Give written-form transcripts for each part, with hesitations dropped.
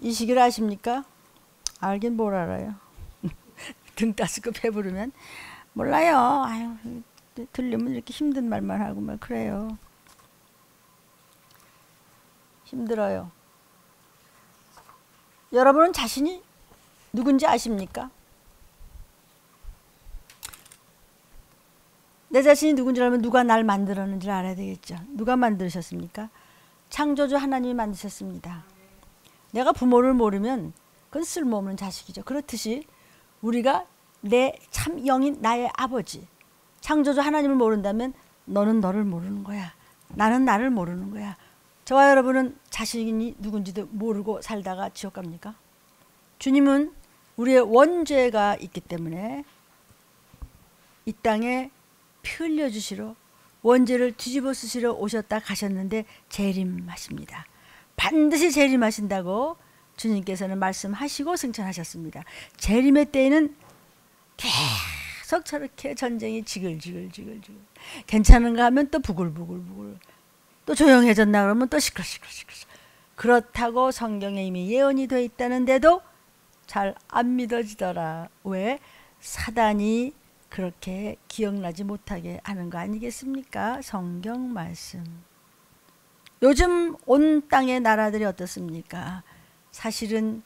이 시기를 아십니까? 알긴 뭘 알아요. 등 따스고 배부르면 몰라요. 아유, 들리면 이렇게 힘든 말만 하고 막 그래요. 힘들어요. 여러분은 자신이 누군지 아십니까? 내 자신이 누군지 알면 누가 날 만들었는지 알아야 되겠죠. 누가 만드셨습니까? 창조주 하나님이 만드셨습니다. 내가 부모를 모르면 그건 쓸모없는 자식이죠. 그렇듯이 우리가 내 참 영인 나의 아버지 창조주 하나님을 모른다면 너는 너를 모르는 거야. 나는 나를 모르는 거야. 저와 여러분은 자신이 누군지도 모르고 살다가 지옥 갑니까? 주님은 우리의 원죄가 있기 때문에 이 땅에 피 흘려주시러 원죄를 뒤집어 쓰시러 오셨다 가셨는데 재림하십니다. 반드시 재림하신다고 주님께서는 말씀하시고 승천하셨습니다. 재림의 때에는 계속 저렇게 전쟁이 지글지글 괜찮은가 하면 또 부글부글 또 조용해졌나 그러면 또 시끌시끌 그렇다고 성경에 이미 예언이 되어 있다는데도 잘 안 믿어지더라. 왜? 사단이 그렇게 기억나지 못하게 하는 거 아니겠습니까? 성경 말씀. 요즘 온 땅의 나라들이 어떻습니까? 사실은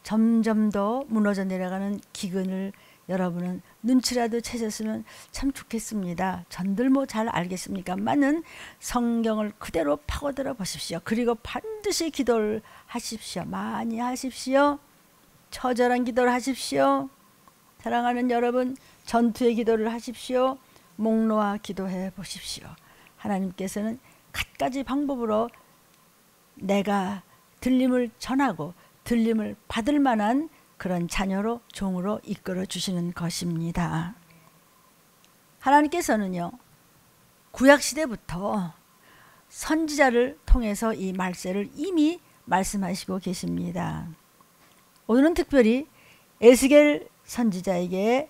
점점 더 무너져 내려가는 기근을 여러분은 눈치라도 채셨으면 참 좋겠습니다. 전들 뭐 잘 알겠습니까만은 성경을 그대로 파고들어 보십시오. 그리고 반드시 기도를 하십시오. 많이 하십시오. 처절한 기도를 하십시오. 사랑하는 여러분, 전투의 기도를 하십시오. 목 놓아 기도해 보십시오. 하나님께서는 갖가지 방법으로 내가 들림을 전하고 들림을 받을 만한 그런 자녀로 종으로 이끌어 주시는 것입니다. 하나님께서는요, 구약시대부터 선지자를 통해서 이 말세를 이미 말씀하시고 계십니다. 오늘은 특별히 에스겔 선지자에게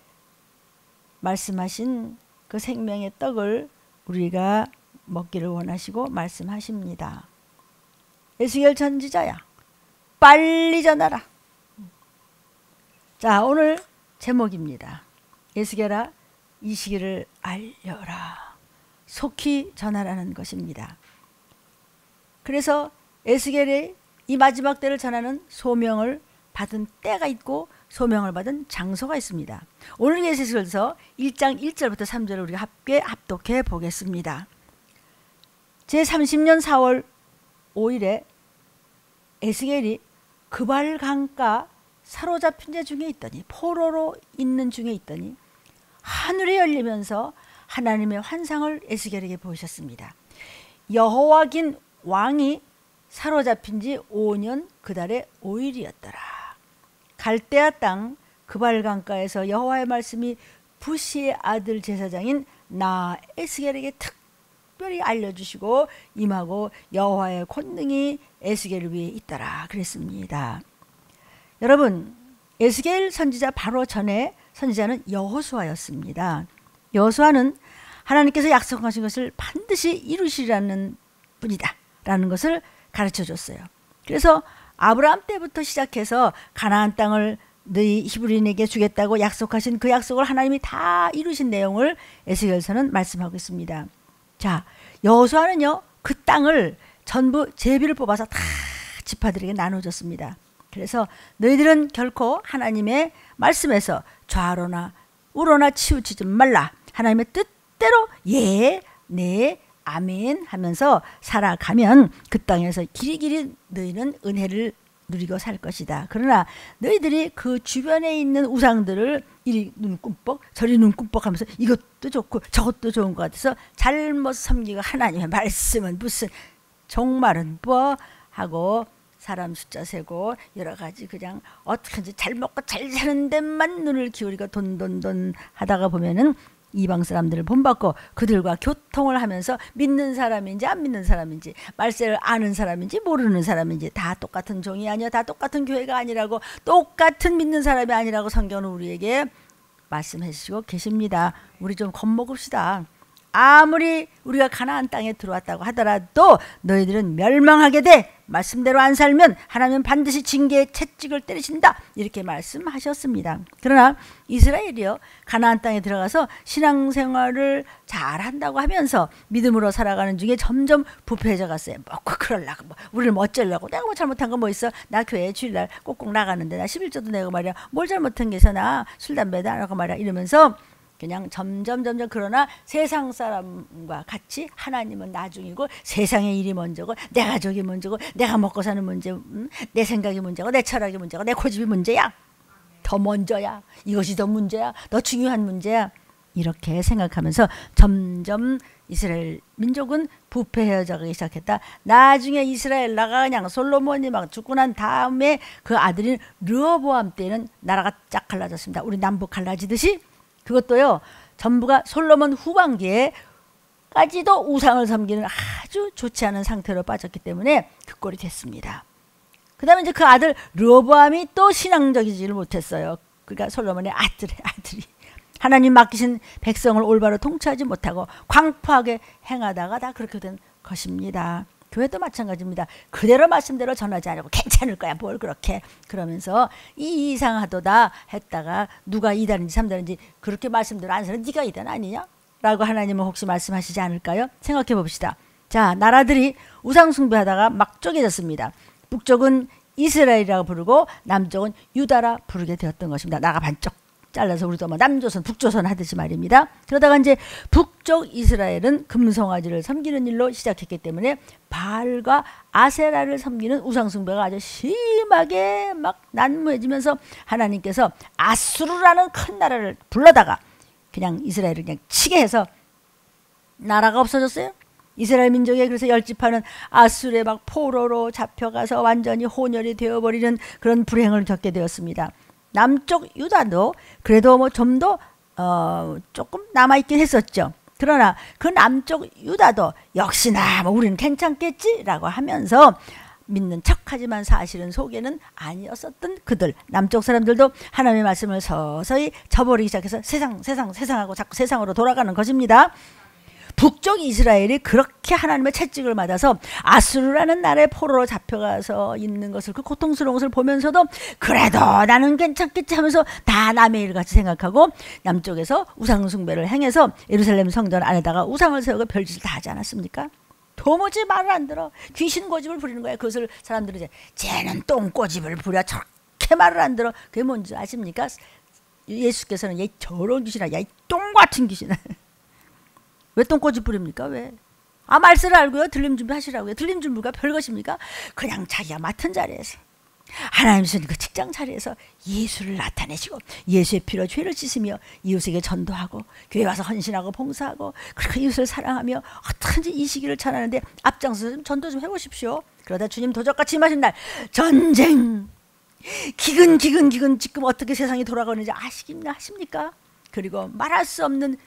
말씀하신 그 생명의 떡을 우리가 먹기를 원하시고 말씀하십니다. 에스겔 선지자야, 빨리 전하라. 자, 오늘 제목입니다. 에스겔아, 이 시기를 알려라. 속히 전하라는 것입니다. 그래서 에스겔의 이 마지막 때를 전하는 소명을 받은 때가 있고 소명을 받은 장소가 있습니다. 오늘 에스겔서 1장 1절부터 3절을 우리가 함께 합독해 보겠습니다. 제30년 4월 5일에 에스겔이 그발 강가 사로잡힌 자 중에 있더니, 포로로 있는 중에 있더니 하늘이 열리면서 하나님의 환상을 에스겔에게 보이셨습니다. 여호와긴 왕이 사로잡힌 지 5년 그 달에 5일이었더라. 갈대아 땅 그발 강가에서 여호와의 말씀이 부시의 아들 제사장인 나 에스겔에게 특별히 알려주시고 임하고 여호와의 권능이 에스겔을 위해 있더라 그랬습니다. 여러분, 에스겔 선지자 바로 전에 선지자는 여호수아였습니다. 여호수아는 하나님께서 약속하신 것을 반드시 이루시라는 분이다 라는 것을 가르쳐 줬어요. 그래서 아브라함 때부터 시작해서 가나안 땅을 너희 히브리인에게 주겠다고 약속하신 그 약속을 하나님이 다 이루신 내용을 에스겔서는 말씀하고 있습니다. 자, 여호수아는요, 그 땅을 전부 제비를 뽑아서 다 지파들에게 나눠줬습니다. 그래서 너희들은 결코 하나님의 말씀에서 좌로나 우로나 치우치지 말라. 하나님의 뜻대로 예, 네, 아멘 하면서 살아가면 그 땅에서 길이길이 너희는 은혜를 누리고 살 것이다. 그러나 너희들이 그 주변에 있는 우상들을 이리 눈꿈뻑 저리 눈꿈뻑 하면서 이것도 좋고 저것도 좋은 것 같아서 잘못 섬기고 하나님의 말씀은 무슨 종말은 뭐 하고 사람 숫자 세고 여러 가지 그냥 어떻게든지 잘 먹고 잘 사는 데만 눈을 기울이고 돈 하다가 보면은 이방 사람들을 본받고 그들과 교통을 하면서 믿는 사람인지 안 믿는 사람인지 말세를 아는 사람인지 모르는 사람인지 다 똑같은 종이 아니야, 다 똑같은 교회가 아니라고, 똑같은 믿는 사람이 아니라고 성경은 우리에게 말씀해 주시고 계십니다. 우리 좀 겁먹읍시다. 아무리 우리가 가나안 땅에 들어왔다고 하더라도 너희들은 멸망하게 돼. 말씀대로 안 살면 하나님은 반드시 징계의 채찍을 때리신다. 이렇게 말씀하셨습니다. 그러나 이스라엘이요, 가나안 땅에 들어가서 신앙생활을 잘한다고 하면서 믿음으로 살아가는 중에 점점 부패해져 갔어요. 뭐 그러려고, 우리를 뭐 어쩌려고, 내가 뭐 잘못한 거 뭐 있어? 나 교회 주일날 꼭꼭 나가는데, 나 11조도 내고 말이야, 뭘 잘못한 게 있어? 나 술 담배도 안 하고 말이야, 이러면서 그냥 점점 그러나 세상 사람과 같이 하나님은 나중이고 세상의 일이 먼저고 내 가족이 먼저고 내가 먹고 사는 문제, 내 생각이 문제고 내 철학이 문제고 내 고집이 문제야. 더 먼저야. 이것이 더 문제야. 더 중요한 문제야. 이렇게 생각하면서 점점 이스라엘 민족은 부패해져가기 시작했다. 나중에 이스라엘 나라가 그냥 솔로몬이 막 죽고 난 다음에 그 아들인 르호보암 때는 나라가 쫙 갈라졌습니다. 우리 남북 갈라지듯이 그것도요, 전부가 솔로몬 후반기에까지도 우상을 섬기는 아주 좋지 않은 상태로 빠졌기 때문에 그 꼴이 됐습니다. 그 다음에 이제 그 아들 르호보암이 또 신앙적이지를 못했어요. 그러니까 솔로몬의 아들이 하나님 맡기신 백성을 올바로 통치하지 못하고 광포하게 행하다가 다 그렇게 된 것입니다. 교회도 마찬가지입니다. 그대로 말씀대로 전하지 않고 괜찮을 거야 뭘 그렇게 그러면서 이상하도다 했다가 누가 2단인지 3단인지 그렇게 말씀대로 안 사는 네가 2단 아니냐? 라고 하나님은 혹시 말씀하시지 않을까요? 생각해 봅시다. 자, 나라들이 우상 숭배하다가 막 쪼개졌습니다. 북쪽은 이스라엘이라고 부르고 남쪽은 유다라 부르게 되었던 것입니다. 나가 반쪽 잘라서 우리도 뭐 남조선 북조선 하듯이 말입니다. 그러다가 이제 북쪽 이스라엘은 금송아지를 섬기는 일로 시작했기 때문에 바알과 아세라를 섬기는 우상숭배가 아주 심하게 막 난무해지면서 하나님께서 아수르라는 큰 나라를 불러다가 그냥 이스라엘을 그냥 치게 해서 나라가 없어졌어요. 이스라엘 민족에 그래서 열집하는 아수르의 막 포로로 잡혀가서 완전히 혼혈이 되어버리는 그런 불행을 겪게 되었습니다. 남쪽 유다도 그래도 뭐 좀 더 조금 남아있긴 했었죠. 그러나 그 남쪽 유다도 역시나 뭐 우리는 괜찮겠지라고 하면서 믿는 척하지만 사실은 속에는 아니었었던 그들 남쪽 사람들도 하나님의 말씀을 서서히 저버리기 시작해서 세상하고 자꾸 세상으로 돌아가는 것입니다. 북쪽 이스라엘이 그렇게 하나님의 채찍을 맞아서 아수르라는 나라의 포로로 잡혀가서 있는 것을 그 고통스러운 것을 보면서도 그래도 나는 괜찮겠지 하면서 다 남의 일같이 생각하고 남쪽에서 우상 숭배를 행해서 예루살렘 성전 안에다가 우상을 세우고 별짓을 다 하지 않았습니까? 도무지 말을 안 들어. 귀신 고집을 부리는 거예요. 그것을 사람들이 이제 쟤는 똥고집을 부려 저렇게 말을 안 들어. 그게 뭔지 아십니까? 예수께서는 얘 저런 귀신아, 야 이 똥 같은 귀신아. 왜 똥꼬집 부립니까? 왜? 말씀을 알고요. 들림 준비하시라고요. 들림 준비가 별것입니까? 그냥 자기가 맡은 자리에서 하나님께서 그 직장 자리에서 예수를 나타내시고 예수의 피로 죄를 씻으며 이웃에게 전도하고 교회 와서 헌신하고 봉사하고 그렇게 이웃을 사랑하며 어떻게든지 이 시기를 전하는데 앞장서서 좀 전도 좀 해보십시오. 그러다 주님 도적같이 임하신 날 전쟁 기근 지금 어떻게 세상이 돌아가는지 아십니까? 그리고 말할 수 없는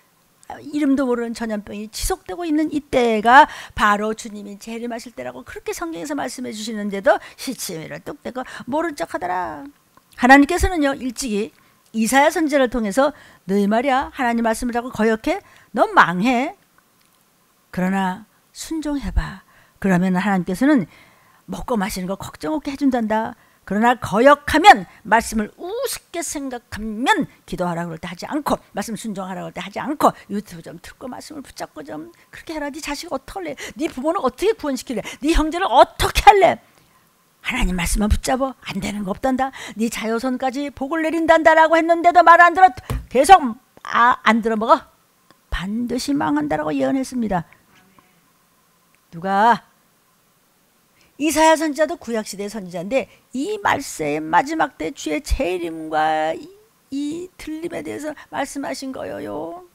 이름도 모르는 전염병이 지속되고 있는 이때가 바로 주님이 재림하실 때라고 그렇게 성경에서 말씀해 주시는데도 시치미를 뚝 떼고 모른 척하더라. 하나님께서는요 일찍이 이사야 선지자를 통해서 너희 말이야 하나님 말씀을 자꾸 거역해? 넌 망해. 그러나 순종해봐. 그러면 하나님께서는 먹고 마시는 거 걱정 없게 해준단다. 그러나 거역하면 말씀을 우습게 생각하면 기도하라고 그럴 때 하지 않고 말씀 순종하라고 할 때 하지 않고 유튜브 좀 듣고 말씀을 붙잡고 좀 그렇게 해라. 네 자식 어떻게 할래? 네 부모는 어떻게 구원시킬래? 네 형제를 어떻게 할래? 하나님 말씀만 붙잡아. 안 되는 거 없단다. 네 자손까지 복을 내린단다라고 했는데도 말 안 들어. 계속 안 들어먹어. 반드시 망한다라고 예언했습니다. 누가? 이사야 선지자도 구약시대의 선지자인데 이 말세의 마지막 때 주의 재림과 이 들림에 대해서 말씀하신 거예요.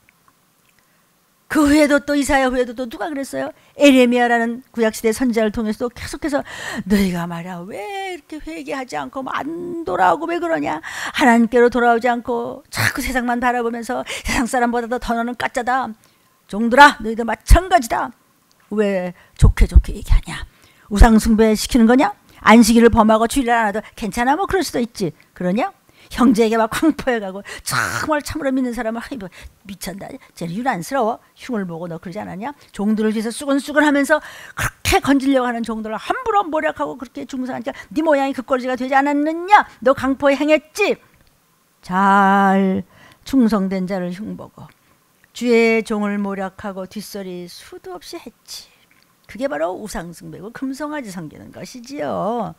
그 후에도 또 이사야 후에도 또 누가 그랬어요? 에레미야라는 구약시대 선지자를 통해서도 계속해서 너희가 말이야 왜 이렇게 회개하지 않고 안 돌아오고 왜 그러냐? 하나님께로 돌아오지 않고 자꾸 세상만 바라보면서 세상 사람보다 더 너는 가짜다. 종들아 너희도 마찬가지다. 왜 좋게 얘기하냐? 우상 숭배 시키는 거냐? 안식일을 범하고 주일날 안 해도 괜찮아 뭐 그럴 수도 있지. 그러냐? 형제에게 막 광포해가고 정말 참으로 믿는 사람은 뭐 미쳤다. 쟤는 유난스러워. 흉을 보고 너 그러지 않았냐? 종들을 위해서 수근수근하면서 그렇게 건지려고 하는 종들을 함부로 모략하고 그렇게 중상하니까 네 모양이 그 꼴지가 되지 않았느냐? 너 강포에 행했지? 잘 충성된 자를 흉보고 주의 종을 모략하고 뒷소리 수도 없이 했지. 그게 바로 우상숭배고 금송아지 섬기는 것이지요.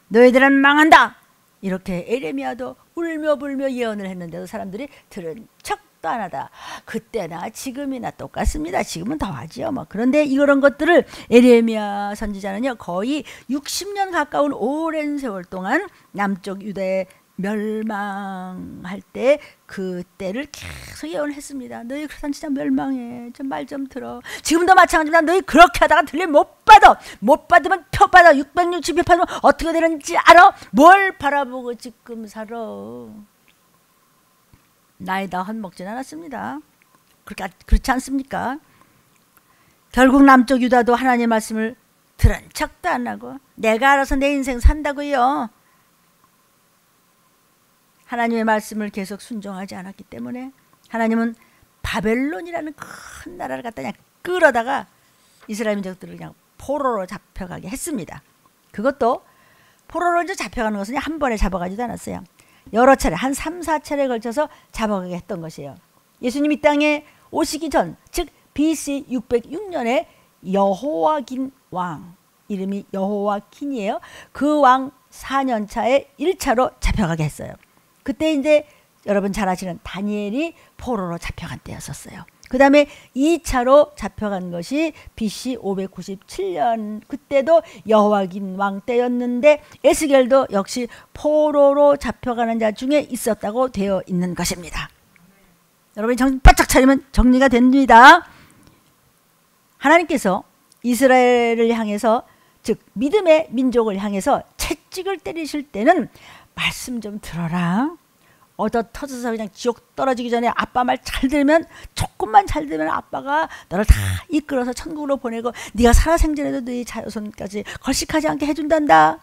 너희들은 망한다. 이렇게 에레미야도 울며 불며 예언을 했는데도 사람들이 들은 척도 안 하다. 그때나 지금이나 똑같습니다. 지금은 더하지요. 뭐. 그런데 이런 것들을 에레미야 선지자는요 거의 60년 가까운 오랜 세월 동안 남쪽 유다에 멸망할 때 그때를 계속 예언했습니다. 너희 그러다 진짜 멸망해. 좀 말 좀 들어. 지금도 마찬가지입니다. 너희 그렇게 하다가 들림 못 받아. 못 받으면 표 받아. 660표 받으면 어떻게 되는지 알아? 뭘 바라보고 지금 살아. 나이 다 헛먹진 않았습니다. 그렇지 않습니까? 결국 남쪽 유다도 하나님의 말씀을 들은 척도 안 하고 내가 알아서 내 인생 산다고요. 하나님의 말씀을 계속 순종하지 않았기 때문에 하나님은 바벨론이라는 큰 나라를 갖다 그냥 끌어다가 이스라엘 민족들을 그냥 포로로 잡혀가게 했습니다. 그것도 포로로 잡혀가는 것은 한 번에 잡아가지도 않았어요. 여러 차례 한 3, 4차례에 걸쳐서 잡아가게 했던 것이에요. 예수님 이 땅에 오시기 전, 즉 BC 606년에 여호와긴 왕, 이름이 여호와긴이에요. 그 왕 4년 차에 1차로 잡혀가게 했어요. 그때 이제 여러분 잘 아시는 다니엘이 포로로 잡혀간 때였었어요. 그 다음에 2차로 잡혀간 것이 BC 597년, 그때도 여호와긴 왕 때였는데 에스겔도 역시 포로로 잡혀가는 자 중에 있었다고 되어 있는 것입니다. 여러분이 정신 바짝 차리면 정리가 됩니다. 하나님께서 이스라엘을 향해서, 즉 믿음의 민족을 향해서 채찍을 때리실 때는 말씀 좀 들어라. 얻어 터져서 그냥 지옥 떨어지기 전에 아빠 말 잘 들으면, 조금만 잘 들으면 아빠가 너를 다 이끌어서 천국으로 보내고 네가 살아생전에도 네 자손까지 걸식하지 않게 해준단다.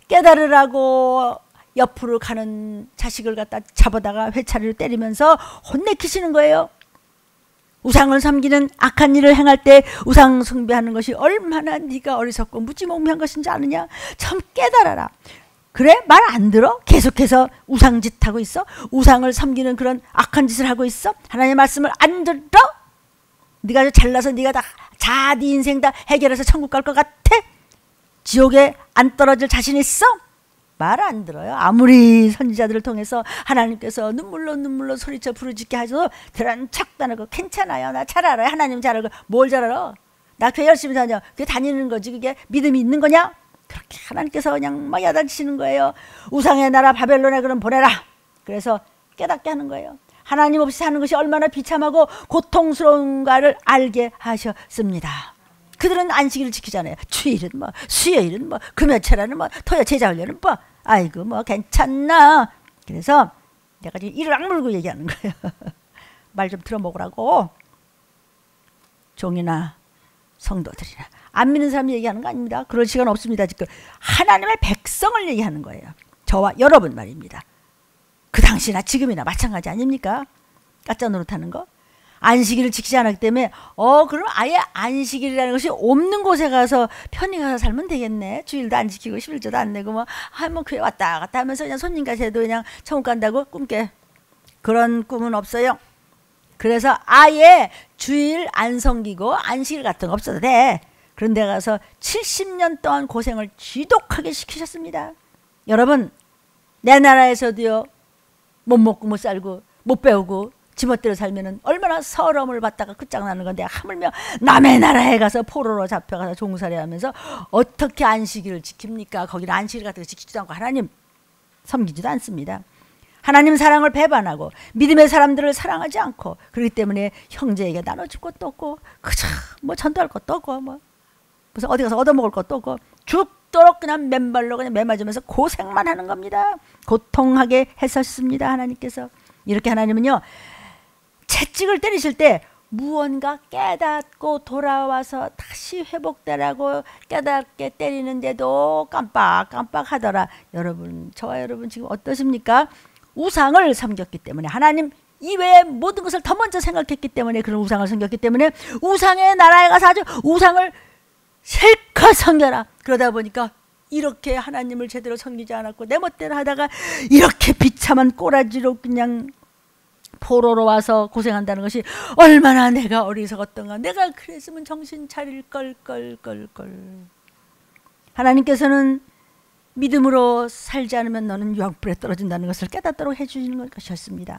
깨달으라고 옆으로 가는 자식을 갖다 잡아다가 회차리를 때리면서 혼내키시는 거예요. 우상을 섬기는 악한 일을 행할 때 우상 숭배하는 것이 얼마나 네가 어리석고 무지몽매한 것인지 아느냐. 참 깨달아라. 그래? 말 안 들어? 계속해서 우상짓 하고 있어? 우상을 섬기는 그런 악한 짓을 하고 있어? 하나님의 말씀을 안 들어? 네가 잘나서 네가 다 네 인생 다 해결해서 천국 갈 것 같아? 지옥에 안 떨어질 자신 있어? 말 안 들어요. 아무리 선지자들을 통해서 하나님께서 눈물로 소리쳐 부르짖게 하셔도 들은 척도 안 하고 괜찮아요. 나 잘 알아요. 하나님 잘 알고. 뭘 잘 알아? 나 교회 열심히 다녀. 그게 다니는 거지. 그게 믿음이 있는 거냐? 그렇게 하나님께서 그냥 막 야단치시는 거예요. 우상의 나라 바벨론에 그럼 보내라. 그래서 깨닫게 하는 거예요. 하나님 없이 사는 것이 얼마나 비참하고 고통스러운가를 알게 하셨습니다. 그들은 안식일을 지키잖아요. 주일은 뭐, 수요일은 뭐, 금요철에는 뭐, 토요 제자훈련은 뭐, 아이고 뭐 괜찮나. 그래서 내가 지금 이를 악물고 얘기하는 거예요. 말 좀 들어먹으라고. 종이나 성도들이나 안 믿는 사람 얘기하는 거 아닙니다. 그럴 시간 없습니다. 지금 하나님의 백성을 얘기하는 거예요. 저와 여러분 말입니다. 그 당시나 지금이나 마찬가지 아닙니까? 까짜 노릇하는 거. 안식일을 지키지 않았기 때문에 그럼 아예 안식일이라는 것이 없는 곳에 가서 편히 가서 살면 되겠네. 주일도 안 지키고 11조도 안 내고 뭐 교회 왔다 갔다 하면서 그냥 손님까지 해도 그냥 천국 간다고 꿈깨. 그런 꿈은 없어요. 그래서 아예 주일 안 섬기고 안식일 같은 거 없어도 돼. 그런 데 가서 70년 동안 고생을 지독하게 시키셨습니다. 여러분, 내 나라에서도요, 못 먹고 못 살고 못 배우고 지멋대로 살면은 얼마나 서러움을 받다가 끝장나는 건데, 하물며 남의 나라에 가서 포로로 잡혀가서 종살이 하면서 어떻게 안식일을 지킵니까? 거기는 안식일 같은 거 지키지도 않고 하나님 섬기지도 않습니다. 하나님 사랑을 배반하고 믿음의 사람들을 사랑하지 않고, 그렇기 때문에 형제에게 나눠줄 것도 없고 그저 뭐 전도할 것도 없고 뭐 무슨 어디 가서 얻어먹을 것도 없고 죽도록 그냥 맨발로 그냥 매맞으면서 고생만 하는 겁니다. 고통하게 했었습니다. 하나님께서. 이렇게 하나님은요, 채찍을 때리실 때 무언가 깨닫고 돌아와서 다시 회복되라고 깨닫게 때리는데도 깜빡깜빡 하더라. 여러분, 저와 여러분 지금 어떠십니까? 우상을 섬겼기 때문에, 하나님 이외의 모든 것을 더 먼저 생각했기 때문에, 그런 우상을 섬겼기 때문에 우상의 나라에 가서 아주 우상을 실컷 섬겨라. 그러다 보니까 이렇게 하나님을 제대로 섬기지 않았고 내 멋대로 하다가 이렇게 비참한 꼬라지로 그냥 포로로 와서 고생한다는 것이 얼마나 내가 어리석었던가. 내가 그랬으면 정신 차릴 걸. 하나님께서는 믿음으로 살지 않으면 너는 유황불에 떨어진다는 것을 깨닫도록 해주시는 것이었습니다.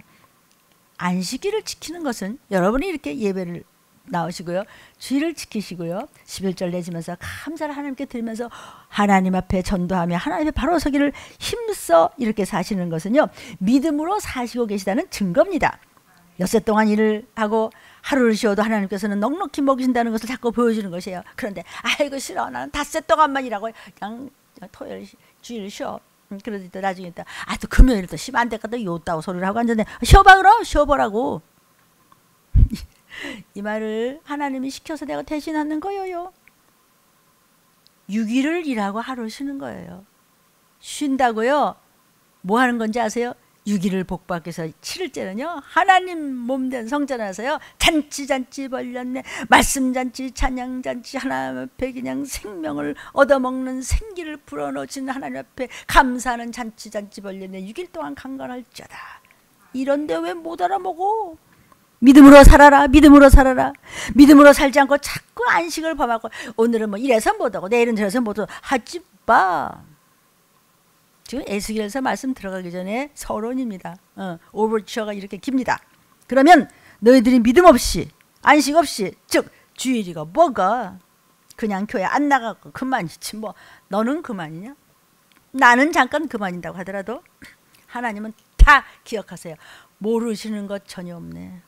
안식일을 지키는 것은 여러분이 이렇게 예배를 나오시고요, 주일을 지키시고요, 11절 내지면서 감사를 하나님께 드리면서 하나님 앞에 전도하며 하나님 앞에 바로 서기를 힘써 이렇게 사시는 것은요, 믿음으로 사시고 계시다는 증거입니다. 엿새 동안 일을 하고 하루를 쉬어도 하나님께서는 넉넉히 먹이신다는 것을 자꾸 보여주는 것이에요. 그런데 아이고 싫어, 나는 닷새 동안만 일하고 그냥 토요일 주일 쉬어. 그러더니 또 나중에 또 또 금요일 또 쉬면 안 될까 또 요따고 소리를 하고 앉았네. 쉬어봐, 그럼 쉬어보라고. 이 말을 하나님이 시켜서 내가 대신하는 거예요. 6일을 일하고 하루 쉬는 거예요. 쉰다고요? 뭐 하는 건지 아세요? 6일을 복받기 위해서 7일째는요 하나님 몸된 성전에 와서요 잔치 벌렸네, 말씀잔치, 찬양잔치, 하나님 앞에 그냥 생명을 얻어먹는 생기를 불어넣으신 하나님 앞에 감사하는 잔치 벌렸네. 6일 동안 강건할지어다. 이런데 왜 못 알아먹어? 믿음으로 살아라. 믿음으로 살아라. 믿음으로 살지 않고 자꾸 안식을 범하고 오늘은 뭐 이래서 못하고 내일은 저래서 못하고 하지 마. 지금 에스겔서 말씀 들어가기 전에 서론입니다. 오버처가 이렇게 깁니다. 그러면 너희들이 믿음 없이 안식 없이, 즉 주일이가 뭐가 그냥 교회 안 나가고 그만이지 뭐. 너는 그만이냐? 나는 잠깐 그만인다고 하더라도 하나님은 다 기억하세요. 모르시는 것 전혀 없네.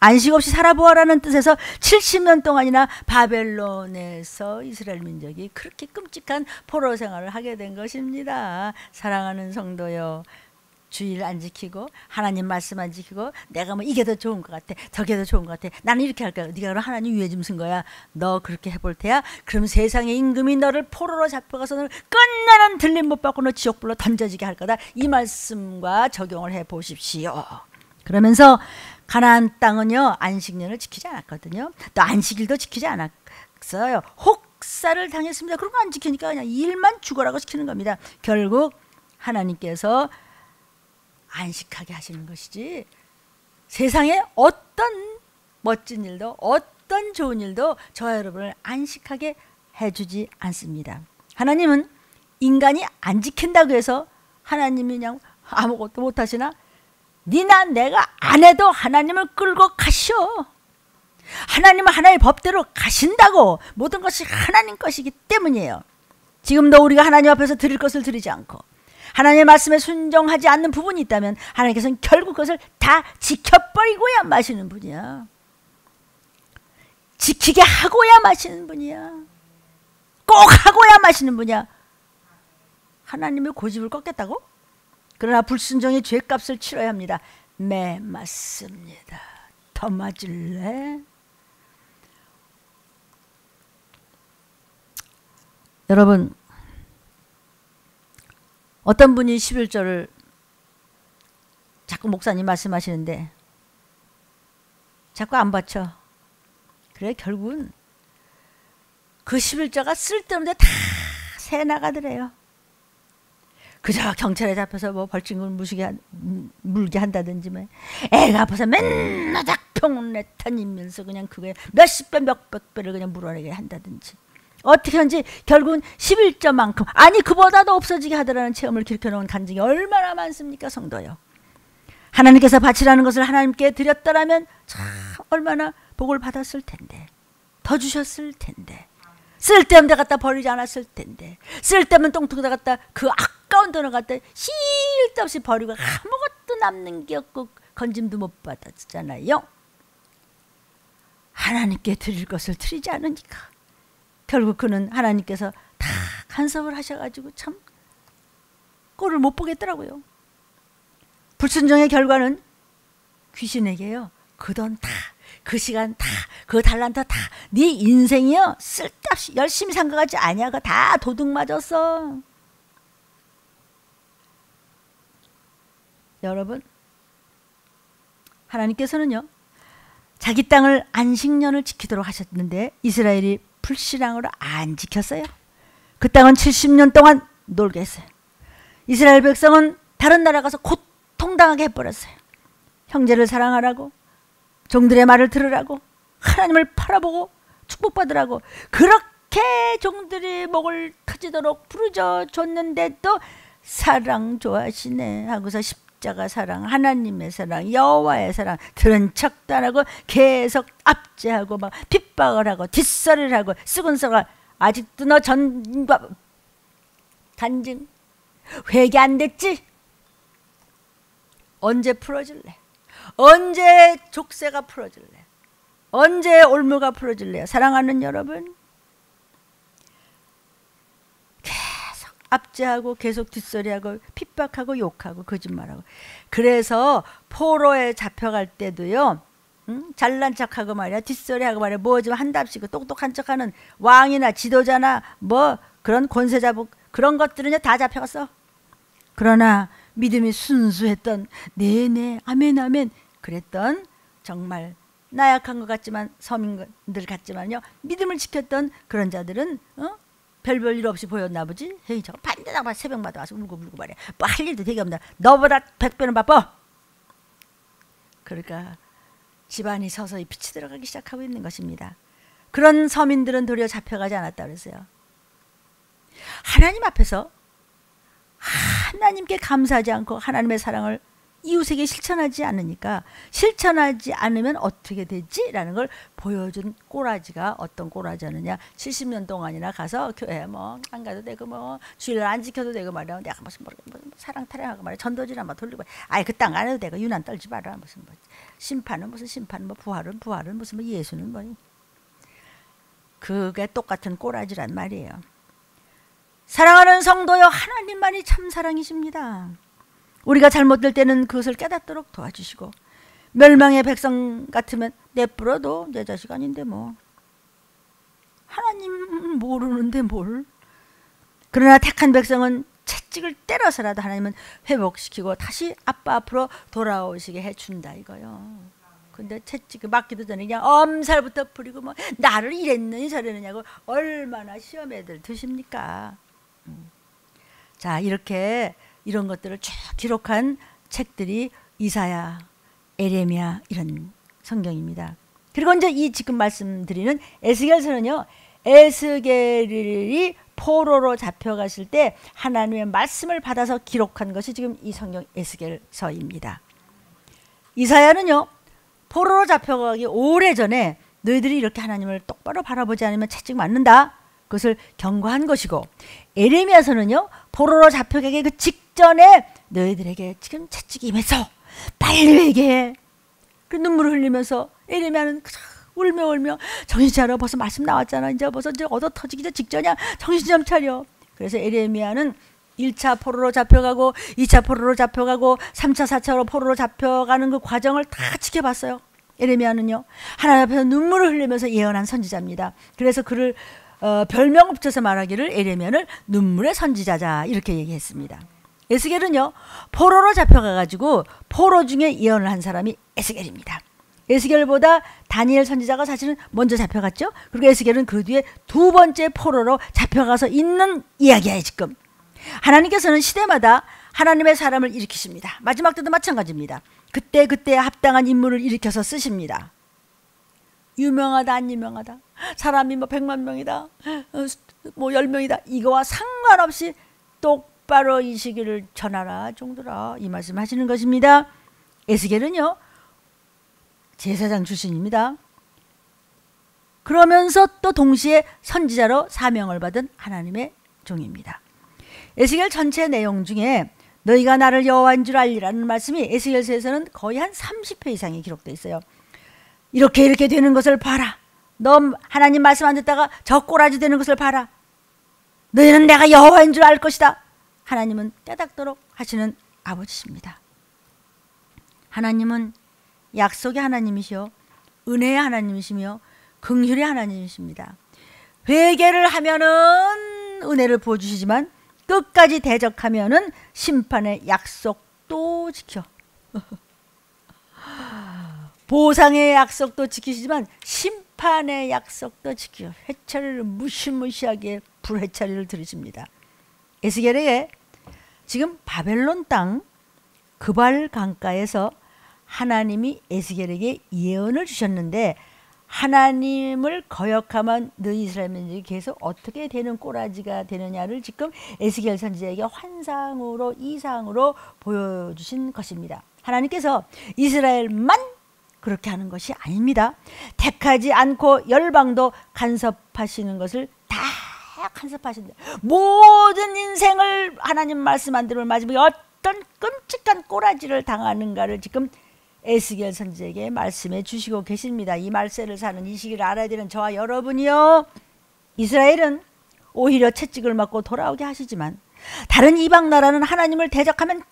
안식 없이 살아보아라는 뜻에서 70년 동안이나 바벨론에서 이스라엘 민족이 그렇게 끔찍한 포로 생활을 하게 된 것입니다. 사랑하는 성도요, 주일 안 지키고 하나님 말씀 안 지키고 내가 뭐 이게 더 좋은 것 같아, 저게 더 좋은 것 같아, 나는 이렇게 할 거야. 네가 그럼 하나님 위에 좀 쓴 거야. 너 그렇게 해볼 테야? 그럼 세상의 임금이 너를 포로로 잡혀가서 너를 끝내는 들림 못 받고 너 지옥불로 던져지게 할 거다. 이 말씀과 적용을 해 보십시오. 그러면서 가나안 땅은요 안식년을 지키지 않았거든요. 또 안식일도 지키지 않았어요. 혹사를 당했습니다. 그런 거 안 지키니까 그냥 일만 죽어라고 시키는 겁니다. 결국 하나님께서 안식하게 하시는 것이지 세상에 어떤 멋진 일도 어떤 좋은 일도 저와 여러분을 안식하게 해주지 않습니다. 하나님은 인간이 안 지킨다고 해서 하나님이 그냥 아무것도 못하시나? 니나 내가 안 해도 하나님을 끌고 가시오. 하나님은 하나의 법대로 가신다고. 모든 것이 하나님 것이기 때문이에요. 지금도 우리가 하나님 앞에서 드릴 것을 드리지 않고 하나님의 말씀에 순종하지 않는 부분이 있다면 하나님께서는 결국 그것을 다 지켜버리고야 마시는 분이야. 지키게 하고야 마시는 분이야. 꼭 하고야 마시는 분이야. 하나님의 고집을 꺾겠다고? 그러나 불순종의 죄값을 치러야 합니다. 네, 맞습니다. 더 맞을래? 여러분, 어떤 분이 11절을 자꾸 목사님 말씀하시는데 자꾸 안 받쳐. 그래 결국은 그 11절가 쓸데없는데 다 새 나가더래요. 그저 경찰에 잡혀서 뭐 벌칙을 물게 한다든지 뭐 애가 아파서 맨날 작평을 다니면서 그냥 그게 몇십 배 몇백 배를 그냥 물어내게 한다든지 어떻게 하는지 결국은 11점만큼 아니 그보다도 없어지게 하더라는 체험을 길켜놓은 간증이 얼마나 많습니까 성도요. 하나님께서 바치라는 것을 하나님께 드렸더라면 참 얼마나 복을 받았을 텐데 더 주셨을 텐데 쓸데없는 데 갖다 버리지 않았을 텐데 쓸데없는 똥통에다 갖다 그 아까운 돈을 갖다 쓸데없이 버리고 아무것도 남는 게 없고 건짐도 못 받았잖아요. 하나님께 드릴 것을 드리지 않으니까 결국 그는 하나님께서 다 간섭을 하셔가지고 참 꼴을 못 보겠더라고요. 불순종의 결과는 귀신에게요. 그 돈 다, 그 시간 다, 그 달란트 다, 네 인생이요 쓸데없이 열심히 산 것 같지 아니야. 그거 다 도둑 맞았어. 여러분, 하나님께서는요 자기 땅을 안식년을 지키도록 하셨는데 이스라엘이 불신앙으로 안 지켰어요. 그 땅은 70년 동안 놀게 했어요. 이스라엘 백성은 다른 나라 가서 고통당하게 해버렸어요. 형제를 사랑하라고, 종들의 말을 들으라고, 하나님을 바라보고 축복받으라고 그렇게 종들이 목을 터지도록 부르짖어 줬는데도 사랑 좋아하시네 하고서 십자가 사랑, 하나님의 사랑, 여호와의 사랑 들은 척도 안 하고 계속 압제하고 막 핍박을 하고 뒷소리를 하고 썩은 썩을 아직도 너 전과 간증 회개 안 됐지? 언제 풀어질래? 언제 족쇄가 풀어질래? 언제 올무가 풀어질래요? 사랑하는 여러분, 계속 압제하고 계속 뒷소리하고 핍박하고 욕하고 거짓말하고. 그래서 포로에 잡혀갈 때도요 잘난 척하고 말이야, 뒷소리하고 말이야, 뭐 좀 한답시고 똑똑한 척하는 왕이나 지도자나 뭐 그런 권세자복 그런 것들은 다 잡혀갔어. 그러나 믿음이 순수했던 네네 아멘 아멘 그랬던, 정말 나약한 것 같지만 서민들 같지만요 믿음을 지켰던 그런 자들은 별별 일 없이 보였나 보지. 헤이 저거 반대다가 새벽마다 와서 울고 말이야. 뭐 할 일도 되게 없나. 너보다 100배는 바빠. 그러니까 집안이 서서히 빛이 들어가기 시작하고 있는 것입니다. 그런 서민들은 도리어 잡혀가지 않았다 그랬어요. 하나님 앞에서 하나님께 감사하지 않고 하나님의 사랑을 이웃에게 실천하지 않으니까, 실천하지 않으면 어떻게 되지? 라는 걸 보여준 꼬라지가 어떤 꼬라지였느냐. 70년 동안이나 가서 교회 뭐 안 가도 되고 뭐 주일날 안 지켜도 되고 말이야. 내가 무슨 뭐 사랑 타령하고 말이야. 전도지나 뭐 돌리고 아예 그 땅 안 해도 되고 유난 떨지 마라. 무슨 뭐 심판은 무슨 심판, 뭐 부활은 무슨 뭐 예수는 뭐 그게 똑같은 꼬라지란 말이에요. 사랑하는 성도여, 하나님만이 참 사랑이십니다. 우리가 잘못될 때는 그것을 깨닫도록 도와주시고, 멸망의 백성 같으면 내버려도 내 자식 아닌데 뭐 하나님 모르는데 뭘. 그러나 택한 백성은 채찍을 때려서라도 하나님은 회복시키고 다시 아빠 앞으로 돌아오시게 해준다 이거요. 근데 채찍을 맞기도 전에 그냥 엄살부터 부리고 뭐 나를 이랬느니 저랬느냐고 얼마나 시험 애들 드십니까. 자, 이렇게 이런 것들을 쭉 기록한 책들이 이사야, 에레미야 이런 성경입니다. 그리고 이제 이 지금 말씀드리는 에스겔서는요, 에스겔이 포로로 잡혀갔을 때 하나님의 말씀을 받아서 기록한 것이 지금 이 성경 에스겔서입니다. 이사야는요, 포로로 잡혀가기 오래전에 너희들이 이렇게 하나님을 똑바로 바라보지 않으면 채찍 맞는다, 그것을 경고한 것이고, 에레미야서는요, 포로로 잡혀가기 그 직전에 너희들에게 지금 채찍이 임해서 빨리 회개해. 그 눈물을 흘리면서 에레미야는 울며 정신 차려. 벌써 말씀 나왔잖아. 이제 벌써 이제 얻어 터지기 직전이야. 정신 좀 차려. 그래서 에레미야는 1차 포로로 잡혀가고 2차 포로로 잡혀가고 3차 4차로 포로로 잡혀가는 그 과정을 다 지켜봤어요. 에레미야는요, 하나님 앞에서 눈물을 흘리면서 예언한 선지자입니다. 그래서 그를 별명 붙여서 말하기를 에레미야는 눈물의 선지자자 이렇게 얘기했습니다. 에스겔은요, 포로로 잡혀가가지고 포로 중에 예언을 한 사람이 에스겔입니다. 에스겔보다 다니엘 선지자가 사실은 먼저 잡혀갔죠. 그리고 에스겔은 그 뒤에 두 번째 포로로 잡혀가서 있는 이야기예요. 지금 하나님께서는 시대마다 하나님의 사람을 일으키십니다. 마지막 때도 마찬가지입니다. 그때 합당한 인물을 일으켜서 쓰십니다. 유명하다 안 유명하다, 사람이 뭐 100만 명이다 뭐 10명이다, 이거와 상관없이 똑바로 이 시기를 전하라 종들아, 이 말씀 하시는 것입니다. 에스겔은요, 제사장 출신입니다. 그러면서 또 동시에 선지자로 사명을 받은 하나님의 종입니다. 에스겔 전체 내용 중에 너희가 나를 여호와인 줄 알리라는 말씀이 에스겔서에서는 거의 한 30회 이상이 기록되어 있어요. 이렇게 되는 것을 봐라. 너 하나님 말씀 안 듣다가 저 꼬라지 되는 것을 봐라. 너희는 내가 여호와인 줄 알 것이다. 하나님은 깨닫도록 하시는 아버지십니다. 하나님은 약속의 하나님이시요, 은혜의 하나님이시며 긍휼의 하나님이십니다. 회개를 하면은 은혜를 부어주시지만 끝까지 대적하면은 심판의 약속도 약속도 지켜. 보상의 약속도 지키시지만 심판의 약속도 지켜. 회차리를 무시무시하게 불회차리를 들으십니다. 에스겔에게 지금 바벨론 땅 그발 강가에서 하나님이 에스겔에게 예언을 주셨는데, 하나님을 거역하면 너희 이스라엘민들이 계속 어떻게 되는 꼬라지가 되느냐를 지금 에스겔 선지자에게 환상으로 이상으로 보여주신 것입니다. 하나님께서 이스라엘만 그렇게 하는 것이 아닙니다. 택하지 않고 열방도 간섭하시는 것을 다 간섭하신다. 모든 인생을 하나님 말씀 안 들으면 마지막에 어떤 끔찍한 꼬라지를 당하는가를 지금 에스겔 선지자에게 말씀해 주시고 계십니다. 이 말세를 사는 이 시기를 알아야 되는 저와 여러분이요, 이스라엘은 오히려 채찍을 맞고 돌아오게 하시지만 다른 이방 나라는 하나님을 대적하면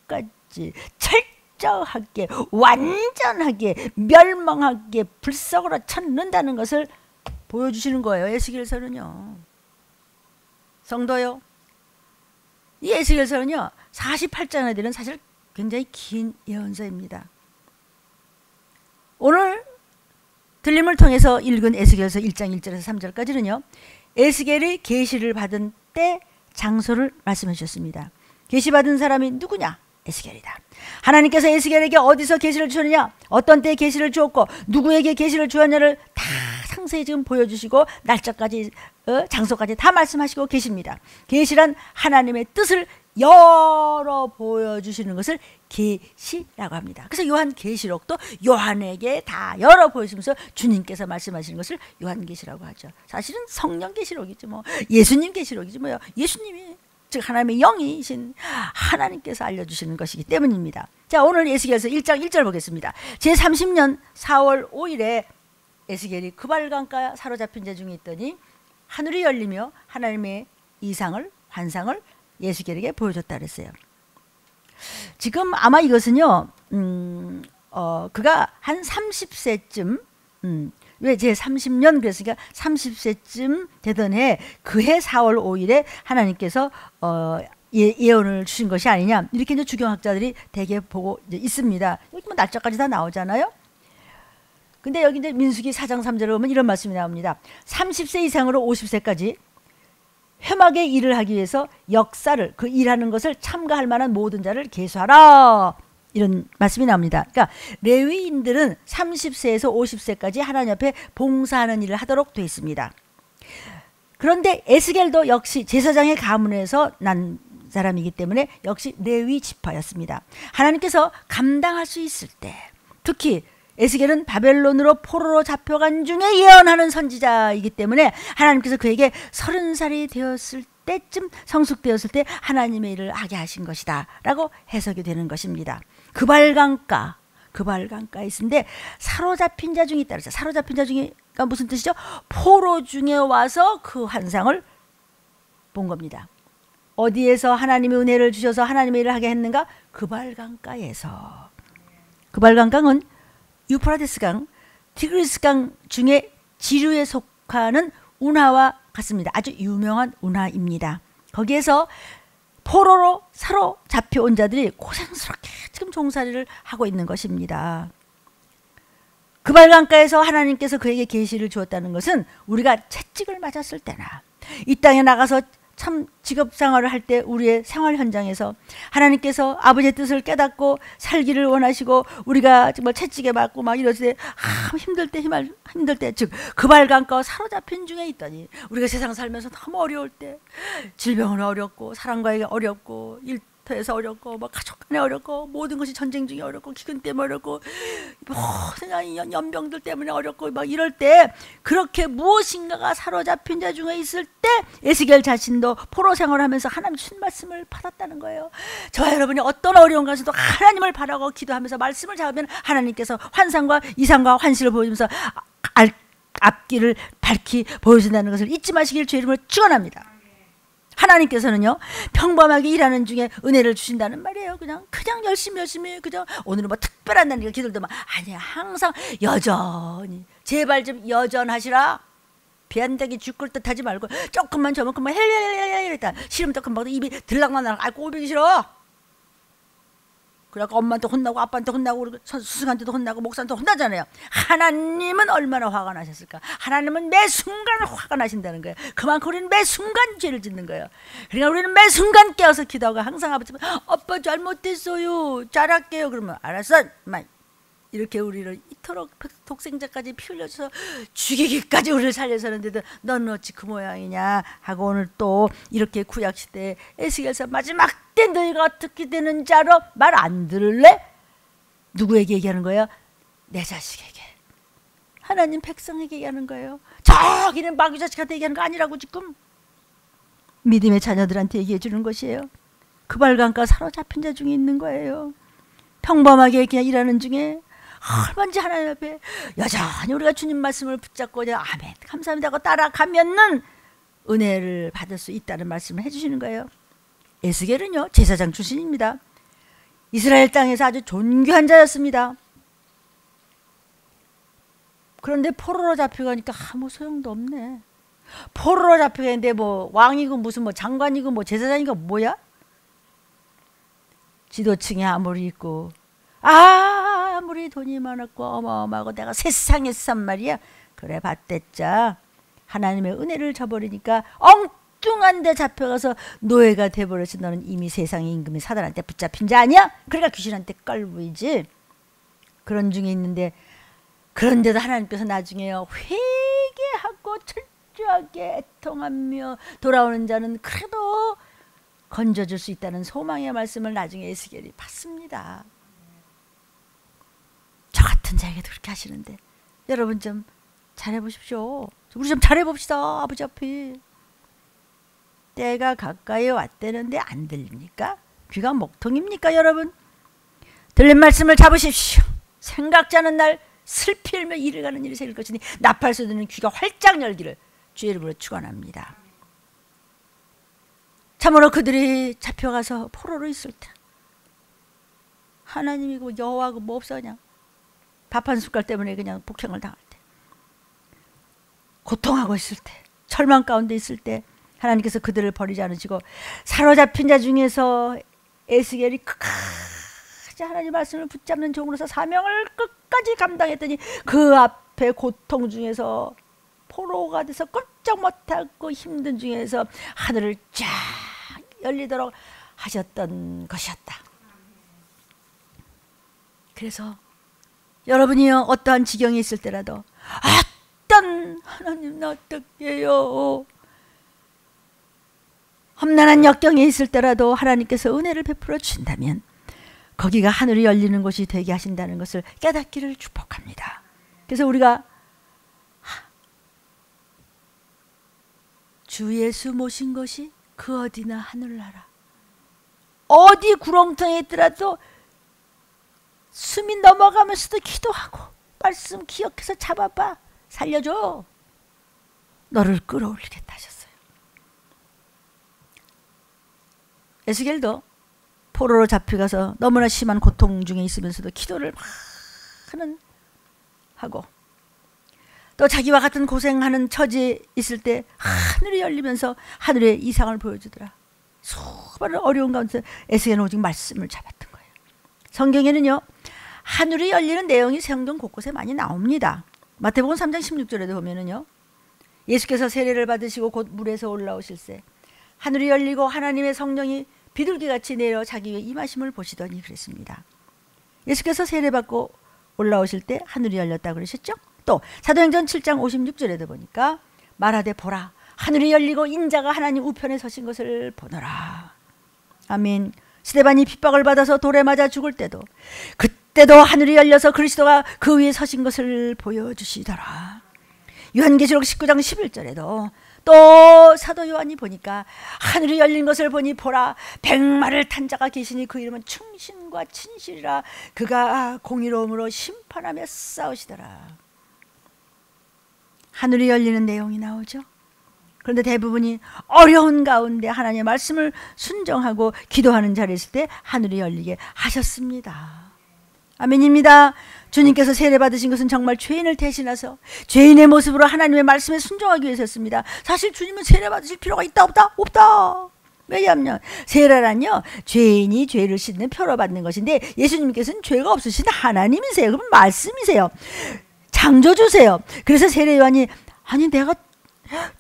끝까지 철저하게 완전하게 멸망하게 불석으로 쳐넣는다는 것을 보여주시는 거예요. 에스겔서는요. 성도요, 이 에스겔서는요 48장에 되는 사실 굉장히 긴 예언서입니다. 오늘 들림을 통해서 읽은 에스겔서 1장 1절에서 3절까지는요 에스겔이 계시를 받은 때 장소를 말씀해 주셨습니다. 계시 받은 사람이 누구냐? 에스겔이다. 하나님께서 에스겔에게 어디서 계시를 주셨느냐, 어떤 때에 계시를 주었고 누구에게 계시를 주었냐를 다 상세히 지금 보여주시고 날짜까지 장소까지 다 말씀하시고 계십니다. 계시란 하나님의 뜻을 열어 보여주시는 것을 계시라고 합니다. 그래서 요한계시록도 요한에게 다 열어 보여주면서 주님께서 말씀하시는 것을 요한계시라고 하죠. 사실은 성령계시록이지 뭐, 예수님 계시록이지 뭐요. 예수님이 즉 하나님의 영이신 하나님께서 알려주시는 것이기 때문입니다. 자, 오늘 에스겔서 1장 1절 보겠습니다. 제30년 4월 5일에 에스겔이 그발강가 사로잡힌 자 중에 있더니 하늘이 열리며 하나님의 이상을 환상을 에스겔에게 보여줬다 그랬어요. 지금 아마 이것은요 그가 한 30세쯤 왜 제 30년 그랬으니까 30세쯤 되던 해 그해 4월 5일에 하나님께서 예언을 주신 것이 아니냐, 이렇게 이제 주경학자들이 대개 보고 이제 있습니다. 여기 뭐 날짜까지 다 나오잖아요. 근데 여기 이제 민수기 4장 3절에 보면 이런 말씀이 나옵니다. 30세 이상으로 50세까지 회막의 일을 하기 위해서 역사를, 그 일하는 것을 참가할 만한 모든 자를 계수하라, 이런 말씀이 나옵니다. 그러니까 레위인들은 30세에서 50세까지 하나님 앞에 봉사하는 일을 하도록 되어 있습니다. 그런데 에스겔도 역시 제사장의 가문에서 난 사람이기 때문에 역시 레위 지파였습니다. 하나님께서 감당할 수 있을 때, 특히 에스겔은 바벨론으로 포로로 잡혀간 중에 예언하는 선지자이기 때문에 하나님께서 그에게 30살이 되었을 때쯤 성숙되었을 때 하나님의 일을 하게 하신 것이다 라고 해석이 되는 것입니다. 그발강가에 있는데 사로잡힌 자 중에 있다 그랬어요. 사로잡힌 자 중에가 무슨 뜻이죠? 포로 중에 와서 그 환상을 본 겁니다. 어디에서 하나님의 은혜를 주셔서 하나님의 일을 하게 했는가? 그발강가에서. 그발강강은 유프라테스강, 티그리스강 중에 지류에 속하는 운하와 같습니다. 아주 유명한 운하입니다. 거기에서 포로로 사로잡혀온 자들이 고생스럽게 지금 종살이를 하고 있는 것입니다. 그발강가에서 하나님께서 그에게 계시를 주었다는 것은 우리가 채찍을 맞았을 때나 이 땅에 나가서 참 직업생활을 할 때 우리의 생활 현장에서 하나님께서 아버지의 뜻을 깨닫고 살기를 원하시고 우리가 정말 채찍에 맞고 막 이럴 때 힘들 때 즉 그발강가 사로잡힌 중에 있더니 우리가 세상 살면서 너무 어려울 때 질병은 어렵고 사람과에게 어렵고 일터에서 어렵고 뭐 가족 간에 어렵고 모든 것이 전쟁 중에 어렵고 기근 때문에 어렵고 모든 연병들 때문에 어렵고 막 이럴 때 그렇게 무엇인가가 사로잡힌 자 중에 있을 때 에스겔 자신도 포로 생활하면서 하나님 주신 말씀을 받았다는 거예요. 저와 여러분이 어떤 어려운 가운데서도 하나님을 바라고 기도하면서 말씀을 잡으면 하나님께서 환상과 이상과 환시를 보여주면서 앞길을 밝히 보여준다는 것을 잊지 마시길 주의 이름으로 축원합니다. 하나님께서는요 평범하게 일하는 중에 은혜를 주신다는 말이에요. 그냥 열심히 그냥 오늘은 뭐 특별한 날이니까 기도도 아니야. 항상 여전히 제발 좀 여전하시라. 비한다기 죽을 듯 하지 말고 조금만 저만큼만 헬렐렐렐 이랬다. 싫으면 조금 먹어도 입이 들락만 나고 꼴보기 싫어. 그래갖고 엄마한테 혼나고 아빠한테 혼나고 스승한테도 혼나고 목사한테 혼나잖아요. 하나님은 얼마나 화가 나셨을까. 하나님은 매 순간 화가 나신다는 거예요. 그만큼 우리는 매 순간 죄를 짓는 거예요. 그러니까 우리는 매 순간 깨어서 기도하고 항상 아버지 아빠 잘못했어요 잘할게요. 그러면 알았어 이렇게 우리를 이토록 독생자까지 피 흘려서 죽이기까지 우리를 살려서는데도 너는 어찌 그 모양이냐 하고 오늘 또 이렇게 구약시대에 에스겔서 마지막 때 너희가 어떻게 되는 자로 말 안 들을래? 누구에게 얘기하는 거예요? 내 자식에게, 하나님 백성에게 얘기하는 거예요. 저기는 마귀 자식한테 얘기하는 거 아니라고. 지금 믿음의 자녀들한테 얘기해 주는 것이에요. 그발강가 사로잡힌 자 중에 있는 거예요. 평범하게 그냥 일하는 중에 얼마든지 하나님 앞에 여전히 우리가 주님 말씀을 붙잡고 아멘 감사합니다 하고 따라가면은 은혜를 받을 수 있다는 말씀을 해주시는 거예요. 에스겔은요 제사장 출신입니다. 이스라엘 땅에서 아주 존귀한 자였습니다. 그런데 포로로 잡혀가니까 아무 소용도 없네. 포로로 잡혀가는데 뭐 왕이고 무슨 뭐 장관이고 뭐 제사장이고 뭐야? 지도층이 아무리 있고 아무리 돈이 많았고 어마어마하고 내가 세상에 산 말이야. 그래 봤댔자 하나님의 은혜를 저버리니까 엉뚱한 데 잡혀가서 노예가 돼버렸지. 너는 이미 세상의 임금이 사단한테 붙잡힌 자 아니야? 그러니까 귀신한테 깔보이지. 그런 중에 있는데 그런데도 하나님께서 나중에요 회개하고 철저하게 애통하며 돌아오는 자는 그래도 건져줄 수 있다는 소망의 말씀을 나중에 에스겔이 받습니다. 저 같은 자에게도 그렇게 하시는데 여러분 좀 잘해보십시오. 우리 좀 잘해봅시다. 아버지 앞에 때가 가까이 왔다는데 안 들립니까? 귀가 먹통입니까? 여러분 들린 말씀을 잡으십시오. 생각지 않은 날 슬피 울며 이를 가는 일이 생길 것이니 나팔 소리는 귀가 활짝 열기를 주의 이름으로 축원합니다. 참으로 그들이 잡혀가서 포로로 있을 때 하나님이고 여호와고 뭐 없어 그냥 밥 한 숟갈 때문에 그냥 폭행을 당할 때 고통하고 있을 때 절망 가운데 있을 때 하나님께서 그들을 버리지 않으시고 사로잡힌 자 중에서 에스겔이 끝까지 하나님 말씀을 붙잡는 종으로서 사명을 끝까지 감당했더니 그 앞에 고통 중에서 포로가 돼서 꼼짝 못하고 힘든 중에서 하늘을 쫙 열리도록 하셨던 것이었다. 그래서 여러분이요 어떠한 지경에 있을 때라도 어떤 하나님 나 어떻게 해요 험난한 역경에 있을 때라도 하나님께서 은혜를 베풀어 주신다면 거기가 하늘이 열리는 곳이 되게 하신다는 것을 깨닫기를 축복합니다. 그래서 우리가 주 예수 모신 것이 그 어디나 하늘나라. 어디 구렁텅이에 있더라도 숨이 넘어가면서도 기도하고 말씀 기억해서 잡아봐. 살려줘. 너를 끌어올리겠다 하셨어요. 에스겔도 포로로 잡혀가서 너무나 심한 고통 중에 있으면서도 기도를 막 하고 또 자기와 같은 고생하는 처지에 있을 때 하늘이 열리면서 하늘의 이상을 보여주더라. 수많은 어려운 가운데 에스겔은 오직 말씀을 잡았던 거예요. 성경에는요 하늘이 열리는 내용이 성경 곳곳에 많이 나옵니다. 마태복음 3장 16절에도 보면은요 예수께서 세례를 받으시고 곧 물에서 올라오실새 하늘이 열리고 하나님의 성령이 비둘기같이 내려 자기 위에 임하심을 보시더니 그랬습니다. 예수께서 세례받고 올라오실 때 하늘이 열렸다고 그러셨죠? 또 사도행전 7장 56절에도 보니까 말하되 보라 하늘이 열리고 인자가 하나님 우편에 서신 것을 보너라. 아멘. 스데반이 핍박을 받아서 돌에 맞아 죽을 때도 그때도 하늘이 열려서 그리스도가 그 위에 서신 것을 보여주시더라. 요한계시록 19장 11절에도 또 사도 요한이 보니까 하늘이 열린 것을 보니 보라 백마를 탄 자가 계시니 그 이름은 충신과 진실이라 그가 공의로움으로 심판하며 싸우시더라. 하늘이 열리는 내용이 나오죠. 그런데 대부분이 어려운 가운데 하나님의 말씀을 순종하고 기도하는 자리에 있을 때 하늘이 열리게 하셨습니다. 아멘입니다. 주님께서 세례 받으신 것은 정말 죄인을 대신해서 죄인의 모습으로 하나님의 말씀에 순종하기 위해서였습니다. 사실 주님은 세례 받으실 필요가 있다 없다? 없다. 왜냐하면 세례란요 죄인이 죄를 씻는 표로 받는 것인데 예수님께서는 죄가 없으신 하나님이세요. 그럼 말씀이세요. 창조주세요. 그래서 세례 요한이 아니 내가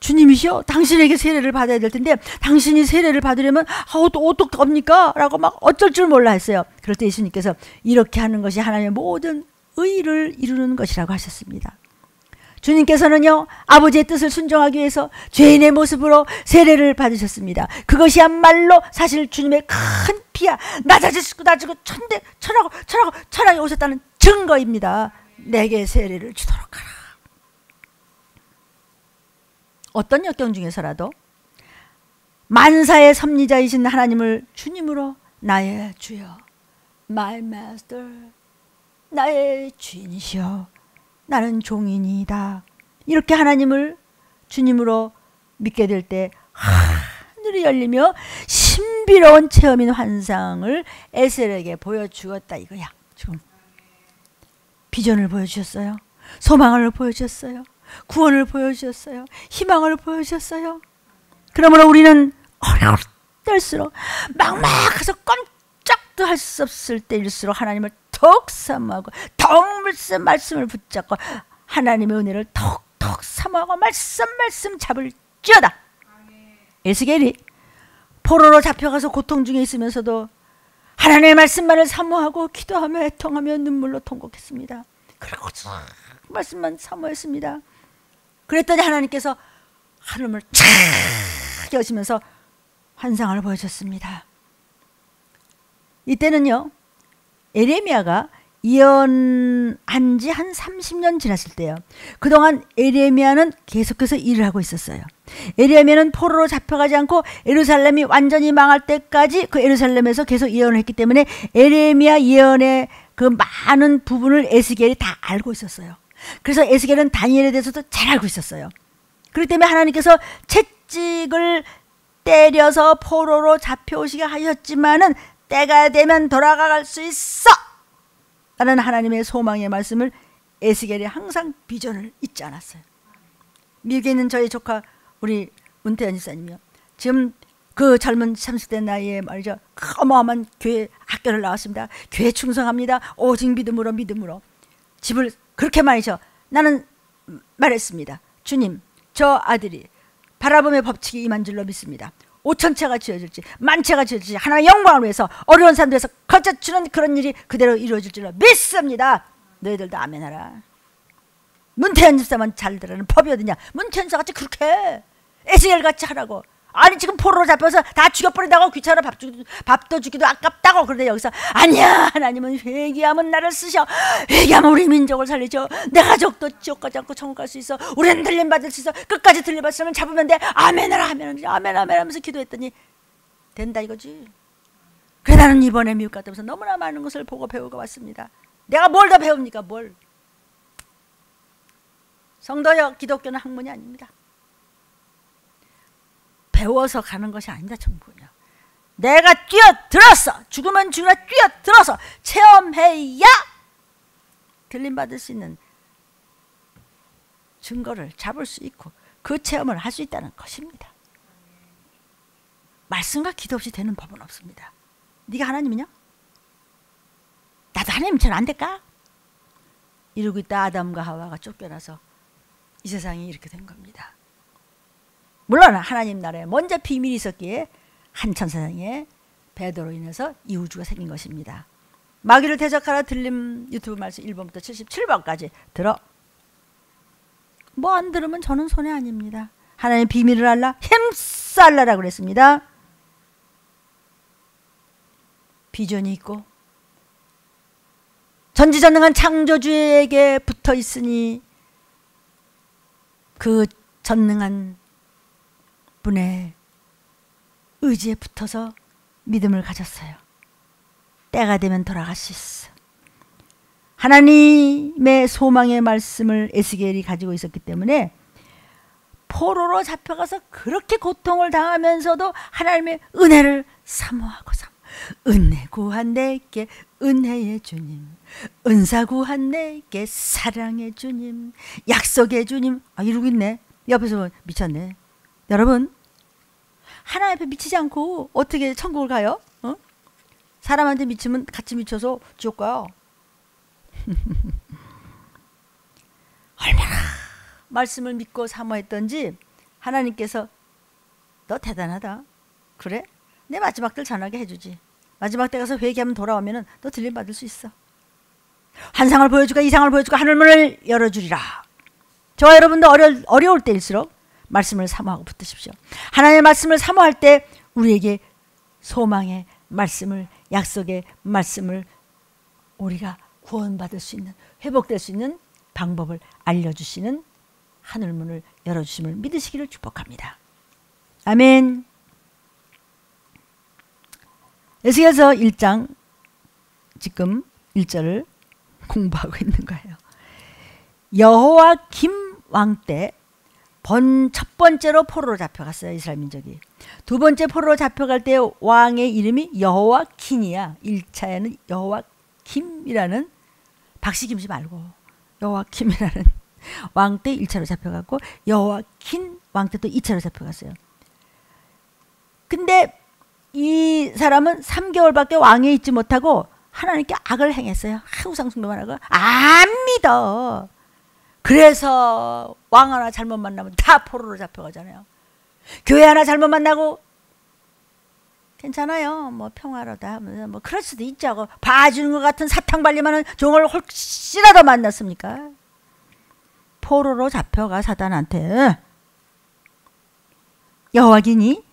주님이시여 당신에게 세례를 받아야 될 텐데 당신이 세례를 받으려면 어떡합니까? 라고 막 어쩔 줄 몰라 했어요. 그럴 때 예수님께서 이렇게 하는 것이 하나님의 모든 의를 이루는 것이라고 하셨습니다. 주님께서는요 아버지의 뜻을 순종하기 위해서 죄인의 모습으로 세례를 받으셨습니다. 그것이야말로 사실 주님의 큰 피야 낮아지시고 천하에 오셨다는 증거입니다. 내게 세례를 주도록 하라. 어떤 역경 중에서라도 만사의 섭리자이신 하나님을 주님으로 나의 주여 My Master 나의 주인이시여 나는 종인이다. 이렇게 하나님을 주님으로 믿게 될 때 하늘이 열리며 신비로운 체험인 환상을 에셀에게 보여주었다 이거야. 지금 비전을 보여주셨어요. 소망을 보여주셨어요. 구원을 보여주셨어요. 희망을 보여주셨어요. 그러므로 우리는 어려울 때일수록 막막해서 꼼짝도 할 수 없을 때일수록 하나님을 더욱 사모하고 더욱 말씀을 붙잡고 하나님의 은혜를 더욱 사모하고 말씀 잡을지어다. 에스겔이 포로로 잡혀가서 고통 중에 있으면서도 하나님의 말씀만을 사모하고 기도하며 애통하며 눈물로 통곡했습니다. 그리고 그 말씀만 사모했습니다. 그랬더니 하나님께서 하늘을 착 여시면서 환상을 보여줬습니다. 이때는요 에레미야가 예언한 지 한 30년 지났을 때요. 그동안 에레미야는 계속해서 일을 하고 있었어요. 에레미야는 포로로 잡혀가지 않고 예루살렘이 완전히 망할 때까지 그 예루살렘에서 계속 예언을 했기 때문에 에레미야 예언의 그 많은 부분을 에스겔이 다 알고 있었어요. 그래서 에스겔은 다니엘에 대해서도 잘 알고 있었어요. 그렇기 때문에 하나님께서 채찍을 때려서 포로로 잡혀오시게 하셨지만은 때가 되면 돌아갈 수 있어! 라는 하나님의 소망의 말씀을 에스겔이 항상 비전을 잊지 않았어요. 미국에 있는 저희 조카 우리 문태현 집사님이요. 지금 그 젊은 30대 나이에 말이죠. 어마어마한 교회 학교를 나왔습니다. 교회 충성합니다. 오직 믿음으로 집을 그렇게 말이죠. 나는 말했습니다. 주님 저 아들이 바라봄의 법칙이 임한 줄로 믿습니다. 5,000채가 지어질지 10,000채가 지어질지 하나님의 영광을 위해서 어려운 사람들에서 거쳐주는 그런 일이 그대로 이루어질 줄로 믿습니다. 너희들도 아멘하라. 문태현 집사만 잘 들으라는 법이 어디냐. 문태현 집사같이 그렇게 해. 에스겔같이 하라고. 아니 지금 포로로 잡혀서 다 죽여버린다고 귀찮아 밥도 주기도 아깝다고. 그런데 여기서 아니야 하나님은 회개하면 나를 쓰셔. 회개하면 우리 민족을 살리죠. 내 가족도 지옥 가지 않고 천국 갈 수 있어. 우리는 들림받을 수 있어. 끝까지 들림받으면 잡으면 돼. 아멘하라 아멘 하면서 기도했더니 된다 이거지. 그래 나는 이번에 미국 갔다 오면서 너무나 많은 것을 보고 배우고 왔습니다. 내가 뭘 더 배웁니까 뭘. 성도여 기독교는 학문이 아닙니다. 배워서 가는 것이 아닙니다. 천국은요. 내가 뛰어들었어. 죽으면 죽으나 뛰어들어서 체험해야 들림받을 수 있는 증거를 잡을 수 있고 그 체험을 할 수 있다는 것입니다. 말씀과 기도 없이 되는 법은 없습니다. 네가 하나님이냐? 나도 하나님처럼 안 될까? 이러고 있다 아담과 하와가 쫓겨나서 이 세상이 이렇게 된 겁니다. 물론 하나님 나라에 먼저 비밀이 있었기에 한 천사장의 배도로 인해서 이 우주가 생긴 것입니다. 마귀를 대적하라 들림 유튜브 말씀 1번부터 77번까지 들어. 뭐 안 들으면 저는 손해 아닙니다. 하나님의 비밀을 알라 힘써 알라라고 그랬습니다. 비전이 있고 전지전능한 창조주에게 붙어 있으니 그 전능한 분의 의지에 붙어서 믿음을 가졌어요. 때가 되면 돌아갈 수 있어. 하나님의 소망의 말씀을 에스겔이 가지고 있었기 때문에 포로로 잡혀가서 그렇게 고통을 당하면서도 하나님의 은혜를 사모하고 은혜 구한 내게 은혜의 주님, 은사 구한 내게 사랑의 주님, 약속의 주님. 이러고 있네. 옆에서 미쳤네. 여러분 하나님 앞에 미치지 않고 어떻게 천국을 가요? 어? 사람한테 미치면 같이 미쳐서 지옥 가요. 얼마나 말씀을 믿고 사모했던지 하나님께서 너 대단하다. 그래? 내 마지막 때 전하게 해주지. 마지막 때 가서 회개하면 돌아오면 너 들림 받을 수 있어. 한 상을 보여주고 이 상을 보여주고 하늘문을 열어주리라. 저와 여러분도 어려울 때일수록 말씀을 사모하고 붙드십시오. 하나님의 말씀을 사모할 때 우리에게 소망의 말씀을, 약속의 말씀을 우리가 구원받을 수 있는, 회복될 수 있는 방법을 알려주시는 하늘문을 열어주심을 믿으시기를 축복합니다. 아멘. 에스겔서 1장 지금 1절을 공부하고 있는 거예요. 여호와김 왕 때 첫 번째로 포로로 잡혀갔어요. 이스라엘 민족이. 두 번째 포로로 잡혀갈 때 왕의 이름이 여호와킨이야. 1차에는 여호와김이라는 박씨김씨 말고 여호와김이라는 왕 때 1차로 잡혀갔고 여호와킨 왕 때 또 2차로 잡혀갔어요. 근데 이 사람은 3개월밖에 왕에 있지 못하고 하나님께 악을 행했어요. 우상 숭배만 하고 안 믿어. 그래서 왕 하나 잘못 만나면 다 포로로 잡혀가잖아요. 교회 하나 잘못 만나고 괜찮아요. 뭐 평화로다 하면서 뭐 그럴 수도 있죠. 봐주는 것 같은 사탕 발림하는 종을 혹시라도 만났습니까? 포로로 잡혀가 사단한테. 여호와긴이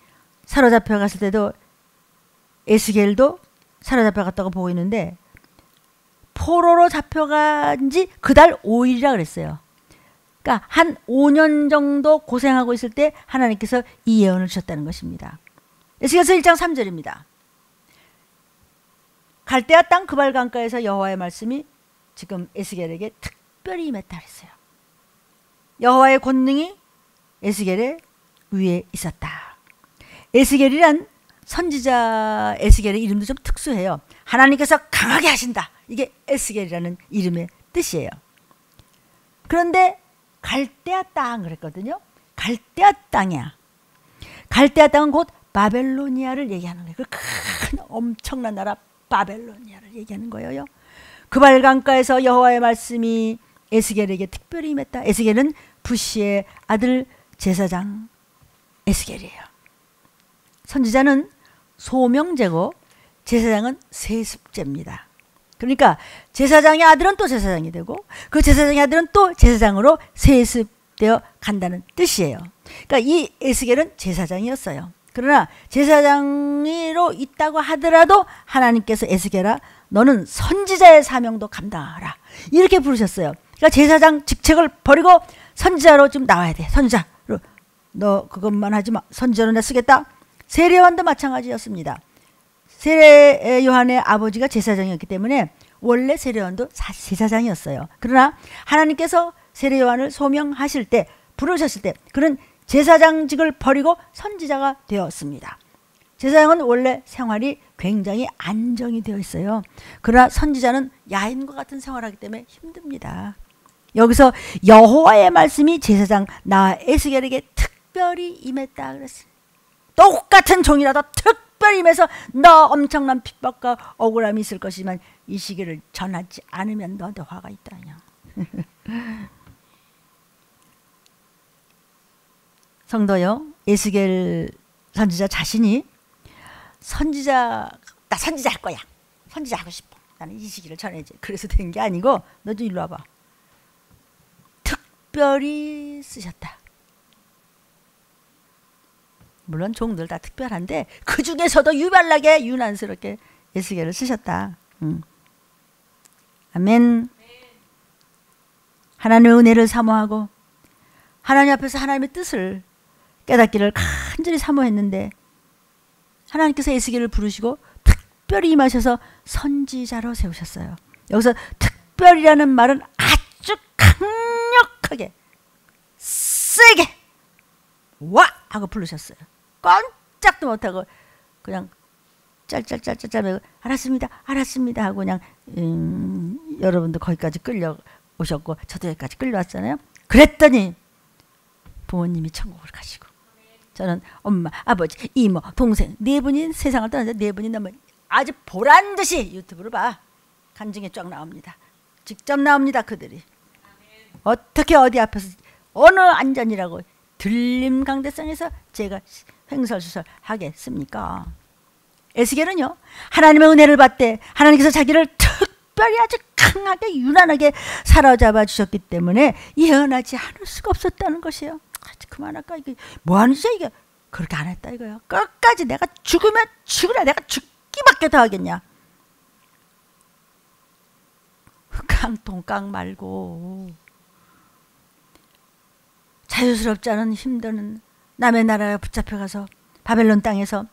사로잡혀 갔을 때도 에스겔도 사로잡혀갔다고 보고 있는데 포로로 잡혀간 지 그달 5일이라 그랬어요. 그러니까 한 5년 정도 고생하고 있을 때 하나님께서 이 예언을 주셨다는 것입니다. 에스겔서 1장 3절입니다. 갈대아 땅 그발 강가에서 여호와의 말씀이 지금 에스겔에게 특별히 임했다 그랬어요. 여호와의 권능이 에스겔의 위에 있었다. 에스겔이란 선지자 에스겔의 이름도 좀 특수해요. 하나님께서 강하게 하신다. 이게 에스겔이라는 이름의 뜻이에요. 그런데 갈대아 땅 그랬거든요. 갈대아 땅이야. 갈대아 땅은 곧 바벨로니아를 얘기하는 거예요. 그 큰 엄청난 나라 바벨로니아를 얘기하는 거예요. 그발 강가에서 여호와의 말씀이 에스겔에게 특별히 임했다. 에스겔은 부시의 아들 제사장 에스겔이에요. 선지자는 소명제고 제사장은 세습제입니다. 그러니까 제사장의 아들은 또 제사장이 되고 그 제사장의 아들은 또 제사장으로 세습되어 간다는 뜻이에요. 그러니까 이 에스겔은 제사장이었어요. 그러나 제사장으로 있다고 하더라도 하나님께서 에스겔아 너는 선지자의 사명도 감당하라 이렇게 부르셨어요. 그러니까 제사장 직책을 버리고 선지자로 좀 나와야 돼. 선지자로 너 그것만 하지 마. 선지자로 내 쓰겠다. 세례요한도 마찬가지였습니다. 세례요한의 아버지가 제사장이었기 때문에 원래 세례요한도 제사장이었어요. 그러나 하나님께서 세례요한을 소명하실 때 부르셨을 때 그는 제사장직을 버리고 선지자가 되었습니다. 제사장은 원래 생활이 굉장히 안정이 되어 있어요. 그러나 선지자는 야인과 같은 생활을 하기 때문에 힘듭니다. 여기서 여호와의 말씀이 제사장 나 에스겔에게 특별히 임했다 그랬어요. 똑같은 종이라도 특별히 임해서 너 엄청난 핍박과 억울함이 있을 것이지만 이 시기를 전하지 않으면 너한테 화가 있다냐. 성도요, 에스겔 선지자 자신이 나 선지자 할 거야. 선지자 하고 싶어. 나는 이 시기를 전해야지. 그래서 된 게 아니고 너 좀 일로 와봐. 특별히 쓰셨다. 물론 종들 다 특별한데 그 중에서도 유별나게 유난스럽게 에스겔을 쓰셨다. 아멘. 하나님의 은혜를 사모하고 하나님 앞에서 하나님의 뜻을 깨닫기를 간절히 사모했는데 하나님께서 에스겔을 부르시고 특별히 임하셔서 선지자로 세우셨어요. 여기서 특별이라는 말은 아주 강력하게 세게 와 하고 부르셨어요. 꼼짝도 못하고 그냥 짤짤짤짤짤 알았습니다 하고 그냥 여러분도 거기까지 끌려오셨고 저도 여기까지 끌려왔잖아요. 그랬더니 부모님이 천국을 가시고 저는 엄마, 아버지, 이모, 동생 네 분이 세상을 떠나서 네 분이 너무 아주 보란 듯이 유튜브로 봐. 간증이 쫙 나옵니다. 직접 나옵니다. 그들이. 어떻게 어디 앞에서 어느 안전이라고 들림 강대상에서 제가 횡설수설 하겠습니까? 에스겔은요, 하나님의 은혜를 받되 하나님께서 자기를 특별히 아주 강하게 유난하게 사로잡아 주셨기 때문에 예언하지 않을 수가 없었다는 것이에요. 그만할까? 이게 뭐하는 짓이야 이게. 그렇게 안 했다 이거야. 끝까지 내가 죽으면 죽으라. 내가 죽기밖에 더 하겠냐. 깡통깡 말고 자유스럽지 않은 힘드는 남의 나라에 붙잡혀가서 바벨론 땅에서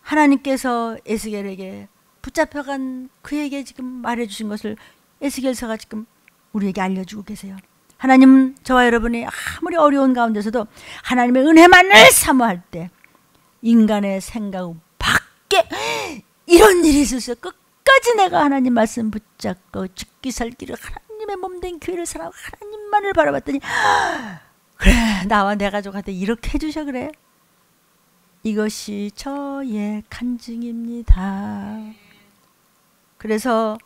하나님께서 에스겔에게 붙잡혀간 그에게 지금 말해주신 것을 에스겔서가 지금 우리에게 알려주고 계세요. 하나님, 저와 여러분이 아무리 어려운 가운데서도 하나님의 은혜만을 사모할 때 인간의 생각 밖에 이런 일이 있었어요. 끝까지 내가 하나님 말씀 붙잡고 죽기 살기를 하나님의 몸된 교회를 사랑하고 하나님만을 바라봤더니 그래, 나와 내 가족한테 이렇게 해주셔. 그래, 이것이 저의 간증입니다. 그래서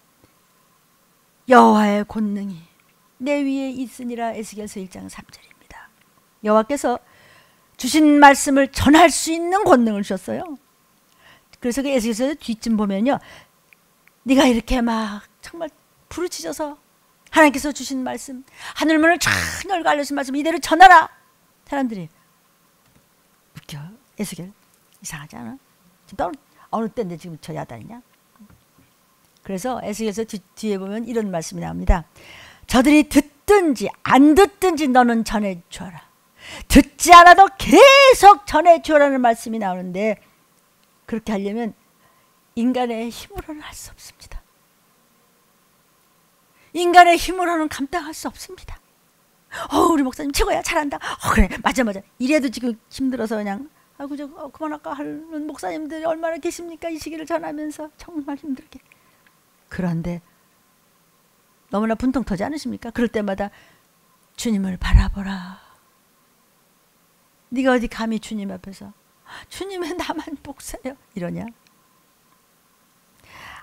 여호와의 권능이 내 위에 있으니라. 에스겔서 1장 3절입니다. 여호와께서 주신 말씀을 전할 수 있는 권능을 주셨어요. 그래서 그 에스겔서 뒤쯤 보면요, 네가 이렇게 막 정말 부르짖어서 하나님께서 주신 말씀, 하늘문을 쫙 열고 알려주신 말씀 이대로 전하라. 사람들이 웃겨. 에스겔 이상하지 않아? 지금 어느 때인데 지금 저 야단이냐? 그래서 에스겔서 뒤에 보면 이런 말씀이 나옵니다. 저들이 듣든지 안 듣든지 너는 전해주어라. 듣지 않아도 계속 전해주어라는 말씀이 나오는데, 그렇게 하려면 인간의 힘으로는 할 수 없습니다. 인간의 힘으로는 감당할 수 없습니다. 우리 목사님 최고야, 잘한다. 그래, 맞아. 이래도 지금 힘들어서 그냥 아이고 저 그만할까 하는 목사님들이 얼마나 계십니까? 이 시기를 전하면서 정말 힘들게. 그런데 너무나 분통 터지 않으십니까? 그럴 때마다 주님을 바라보라. 네가 어디 감히 주님 앞에서 주님의 나만 복사요 이러냐?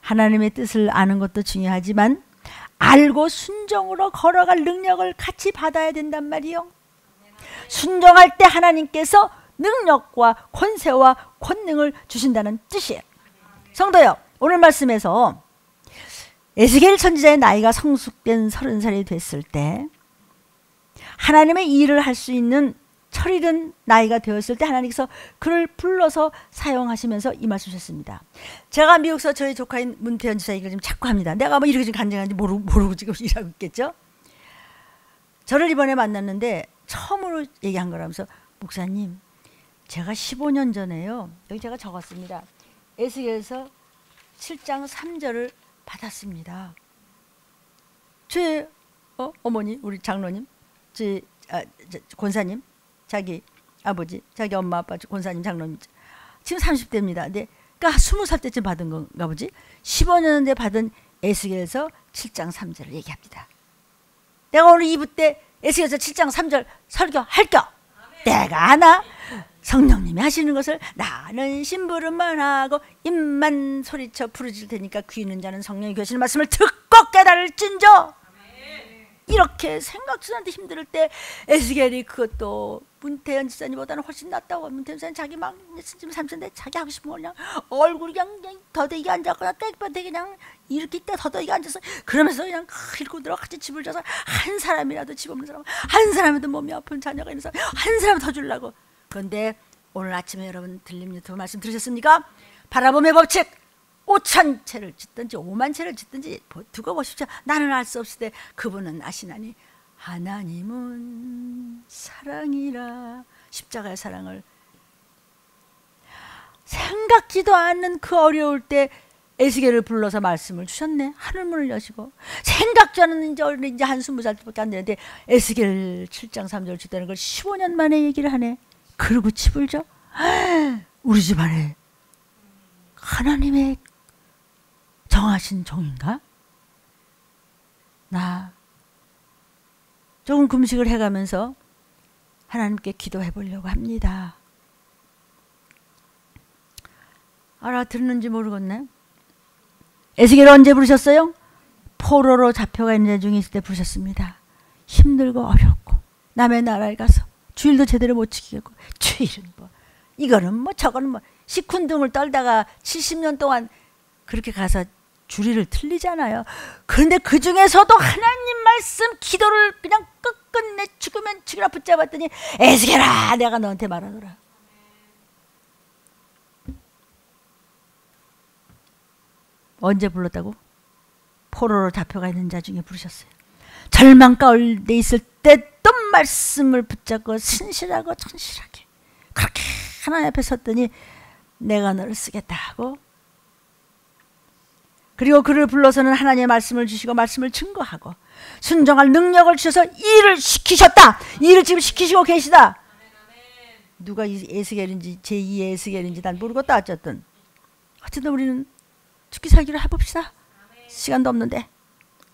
하나님의 뜻을 아는 것도 중요하지만 알고 순종으로 걸어갈 능력을 같이 받아야 된단 말이요. 순종할 때 하나님께서 능력과 권세와 권능을 주신다는 뜻이에요. 성도요, 오늘 말씀에서 에스겔 선지자의 나이가 성숙된 30살이 됐을 때 하나님의 일을 할 수 있는 철이른 나이가 되었을 때 하나님께서 그를 불러서 사용하시면서 이 말씀 주셨습니다. 제가 미국서 저희 조카인 문태현 지사 얘기를 지금 자꾸 합니다. 내가 뭐 이렇게 지금 간증하는지 모르고 지금 일하고 있겠죠. 저를 이번에 만났는데 처음으로 얘기한 거라면서, 목사님 제가 15년 전에요, 여기 제가 적었습니다. 에스겔서 7장 3절을 받았습니다. 제 어머니, 우리 장로님, 제 권사님, 자기 아버지, 자기 엄마 아빠 권사님, 장로님 지금 30대입니다. 근데 그러니까 20살 때쯤 받은 건가 보지. 15년 전에 받은 에스겔서 7장 3절을 얘기합니다. 내가 오늘 2부 때 에스겔서 7장 3절 설교할겨. 내가 하나? 성령님이 하시는 것을 나는 심부름만 하고 입만 소리쳐 부르질 테니까 귀 있는 자는 성령이 교하시는 말씀을 듣고 깨달을진저. 이렇게 생각지도 않게 힘들 때 에스겔이 그것도 문태현 지사님보다는 훨씬 낫다고. 문태현 지사님 자기 막 지금 30인데 자기 하고 싶은 거 그냥 얼굴이 그냥 더덕이게 앉았거나 땡볕에 그냥 이렇게 때 더덕이게 앉아서 그러면서 그냥 읽고 들어 같이 집을 져서 한 사람이라도 집 없는 사람, 한 사람이라도 몸이 아픈 자녀가 있는 사람 한 사람 더 주려고. 그런데 오늘 아침에 여러분 들림 유튜브 말씀 들으셨습니까? 바라봄의 법칙. 5천 채를 짓든지 5만 채를 짓든지 두고 보십시오. 나는 알 수 없을 때 그분은 아시나니 하나님은 사랑이라. 십자가의 사랑을 생각지도 않는 그 어려울 때 에스겔을 불러서 말씀을 주셨네. 하늘문을 여시고. 생각지 않은 이제 한 20살밖에 안 되는데 에스겔 7장 3절 주다는 걸 15년 만에 얘기를 하네. 그러고 집을 져? 우리 집안에 하나님의 정하신 종인가? 나 조금 금식을 해가면서 하나님께 기도해 보려고 합니다. 알아듣는지 모르겠네. 에스겔을 언제 부르셨어요? 포로로 잡혀가 있는 자 중에 있을 때 부르셨습니다. 힘들고 어렵고 남의 나라에 가서 주일도 제대로 못 지키겠고, 주일은 뭐 이거는 뭐 저거는 뭐 시큰둥을 떨다가 70년 동안 그렇게 가서 주리를 틀리잖아요. 그런데 그 중에서도 하나님 말씀 기도를 그냥 끝끝내 죽으면 죽이라 붙잡았더니 에스겔아 내가 너한테 말하노라. 언제 불렀다고? 포로로 잡혀가 있는 자 중에 부르셨어요. 절망 가운데 있을 때 또 말씀을 붙잡고 신실하고 천실하게 그렇게 하나님 앞에 섰더니 내가 너를 쓰겠다 하고, 그리고 그를 불러서는 하나님의 말씀을 주시고 말씀을 증거하고 순종할 능력을 주셔서 일을 시키셨다. 일을 지금 시키시고 계시다. 누가 이 에스겔인지 제2의 에스겔인지 난 모르겠다. 어쨌든 우리는 죽기 살기를 해봅시다. 시간도 없는데,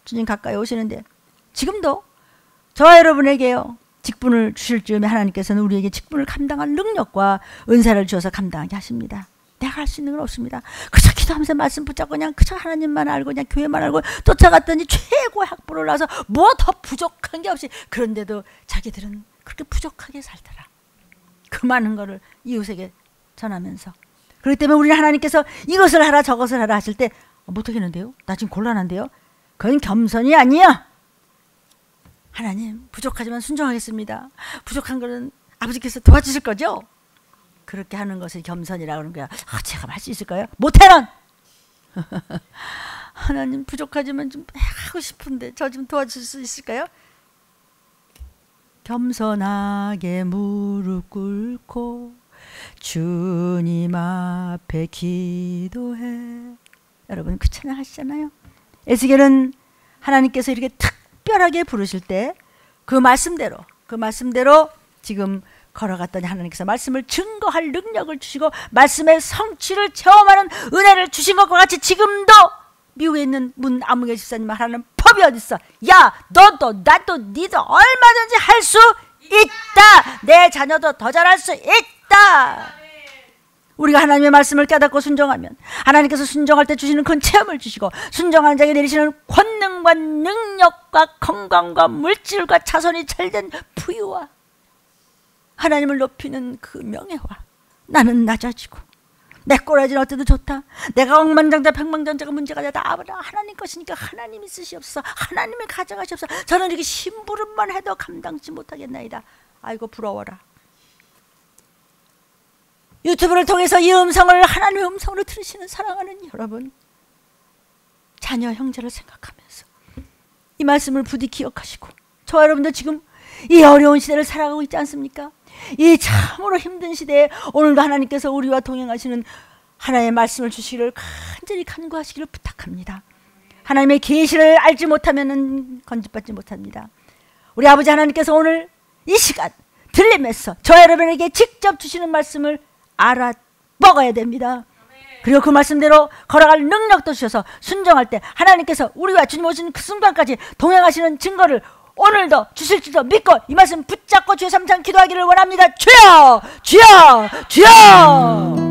주님 가까이 오시는데, 지금도 저와 여러분에게요 직분을 주실 즈음에 하나님께서는 우리에게 직분을 감당할 능력과 은사를 주어서 감당하게 하십니다. 내가 할 수 있는 건 없습니다. 그저 기도하면서 말씀 붙잡고 그냥 그저 하나님만 알고 그냥 교회만 알고 쫓아갔더니 최고의 학부를 나서 뭐 더 부족한 게 없이, 그런데도 자기들은 그렇게 부족하게 살더라. 그 많은 거를 이웃에게 전하면서. 그렇기 때문에 우리는 하나님께서 이것을 하라 저것을 하라 하실 때 못하겠는데요? 나 지금 곤란한데요? 그건 겸손이 아니야. 하나님 부족하지만 순종하겠습니다. 부족한 거는 아버지께서 도와주실 거죠? 그렇게 하는 것을 겸손이라고 하는 거야. 제가 할 수 있을까요? 못해는 하나님 부족하지만 좀 하고 싶은데 저 좀 도와줄 수 있을까요? 겸손하게 무릎 꿇고 주님 앞에 기도해. 여러분 그 찬양 하시잖아요. 에스겔은 하나님께서 이렇게 특별하게 부르실 때 그 말씀대로 지금 걸어갔더니 하나님께서 말씀을 증거할 능력을 주시고 말씀의 성취를 체험하는 은혜를 주신 것과 같이 지금도 미국에 있는 문 아무개 집사님 하라는 법이 어딨어? 야 너도 나도 니도 얼마든지 할 수 있다. 내 자녀도 더 잘할 수 있다. 우리가 하나님의 말씀을 깨닫고 순종하면 하나님께서 순종할 때 주시는 큰 체험을 주시고 순종하는 자에게 내리시는 권능과 능력과 건강과 물질과 자손이 잘된 부유와 하나님을 높이는 그 명예와, 나는 낮아지고 내 꼬라지는 어때도 좋다. 내가 억만장자 백만장자가 문제가 되다. 하나님 것이니까 하나님이 쓰시옵소서. 하나님이 가져가시옵소서. 저는 이렇게 심부름만 해도 감당치 못하겠나이다. 아이고 부러워라. 유튜브를 통해서 이 음성을 하나님의 음성으로 들으시는 사랑하는 여러분, 자녀 형제를 생각하면서 이 말씀을 부디 기억하시고, 저와 여러분도 지금 이 어려운 시대를 살아가고 있지 않습니까? 이 참으로 힘든 시대에 오늘도 하나님께서 우리와 동행하시는 하나님의 말씀을 주시기를 간절히 간구하시기를 부탁합니다. 하나님의 계시를 알지 못하면 건집받지 못합니다. 우리 아버지 하나님께서 오늘 이 시간 들림에서 저와 여러분에게 직접 주시는 말씀을 알아 먹어야 됩니다. 그리고 그 말씀대로 걸어갈 능력도 주셔서 순종할 때 하나님께서 우리와 주님 오시는 그 순간까지 동행하시는 증거를 오늘도 주실 줄도 믿고 이 말씀 붙잡고 주의 삼창 기도하기를 원합니다. 주여! 주여! 주여!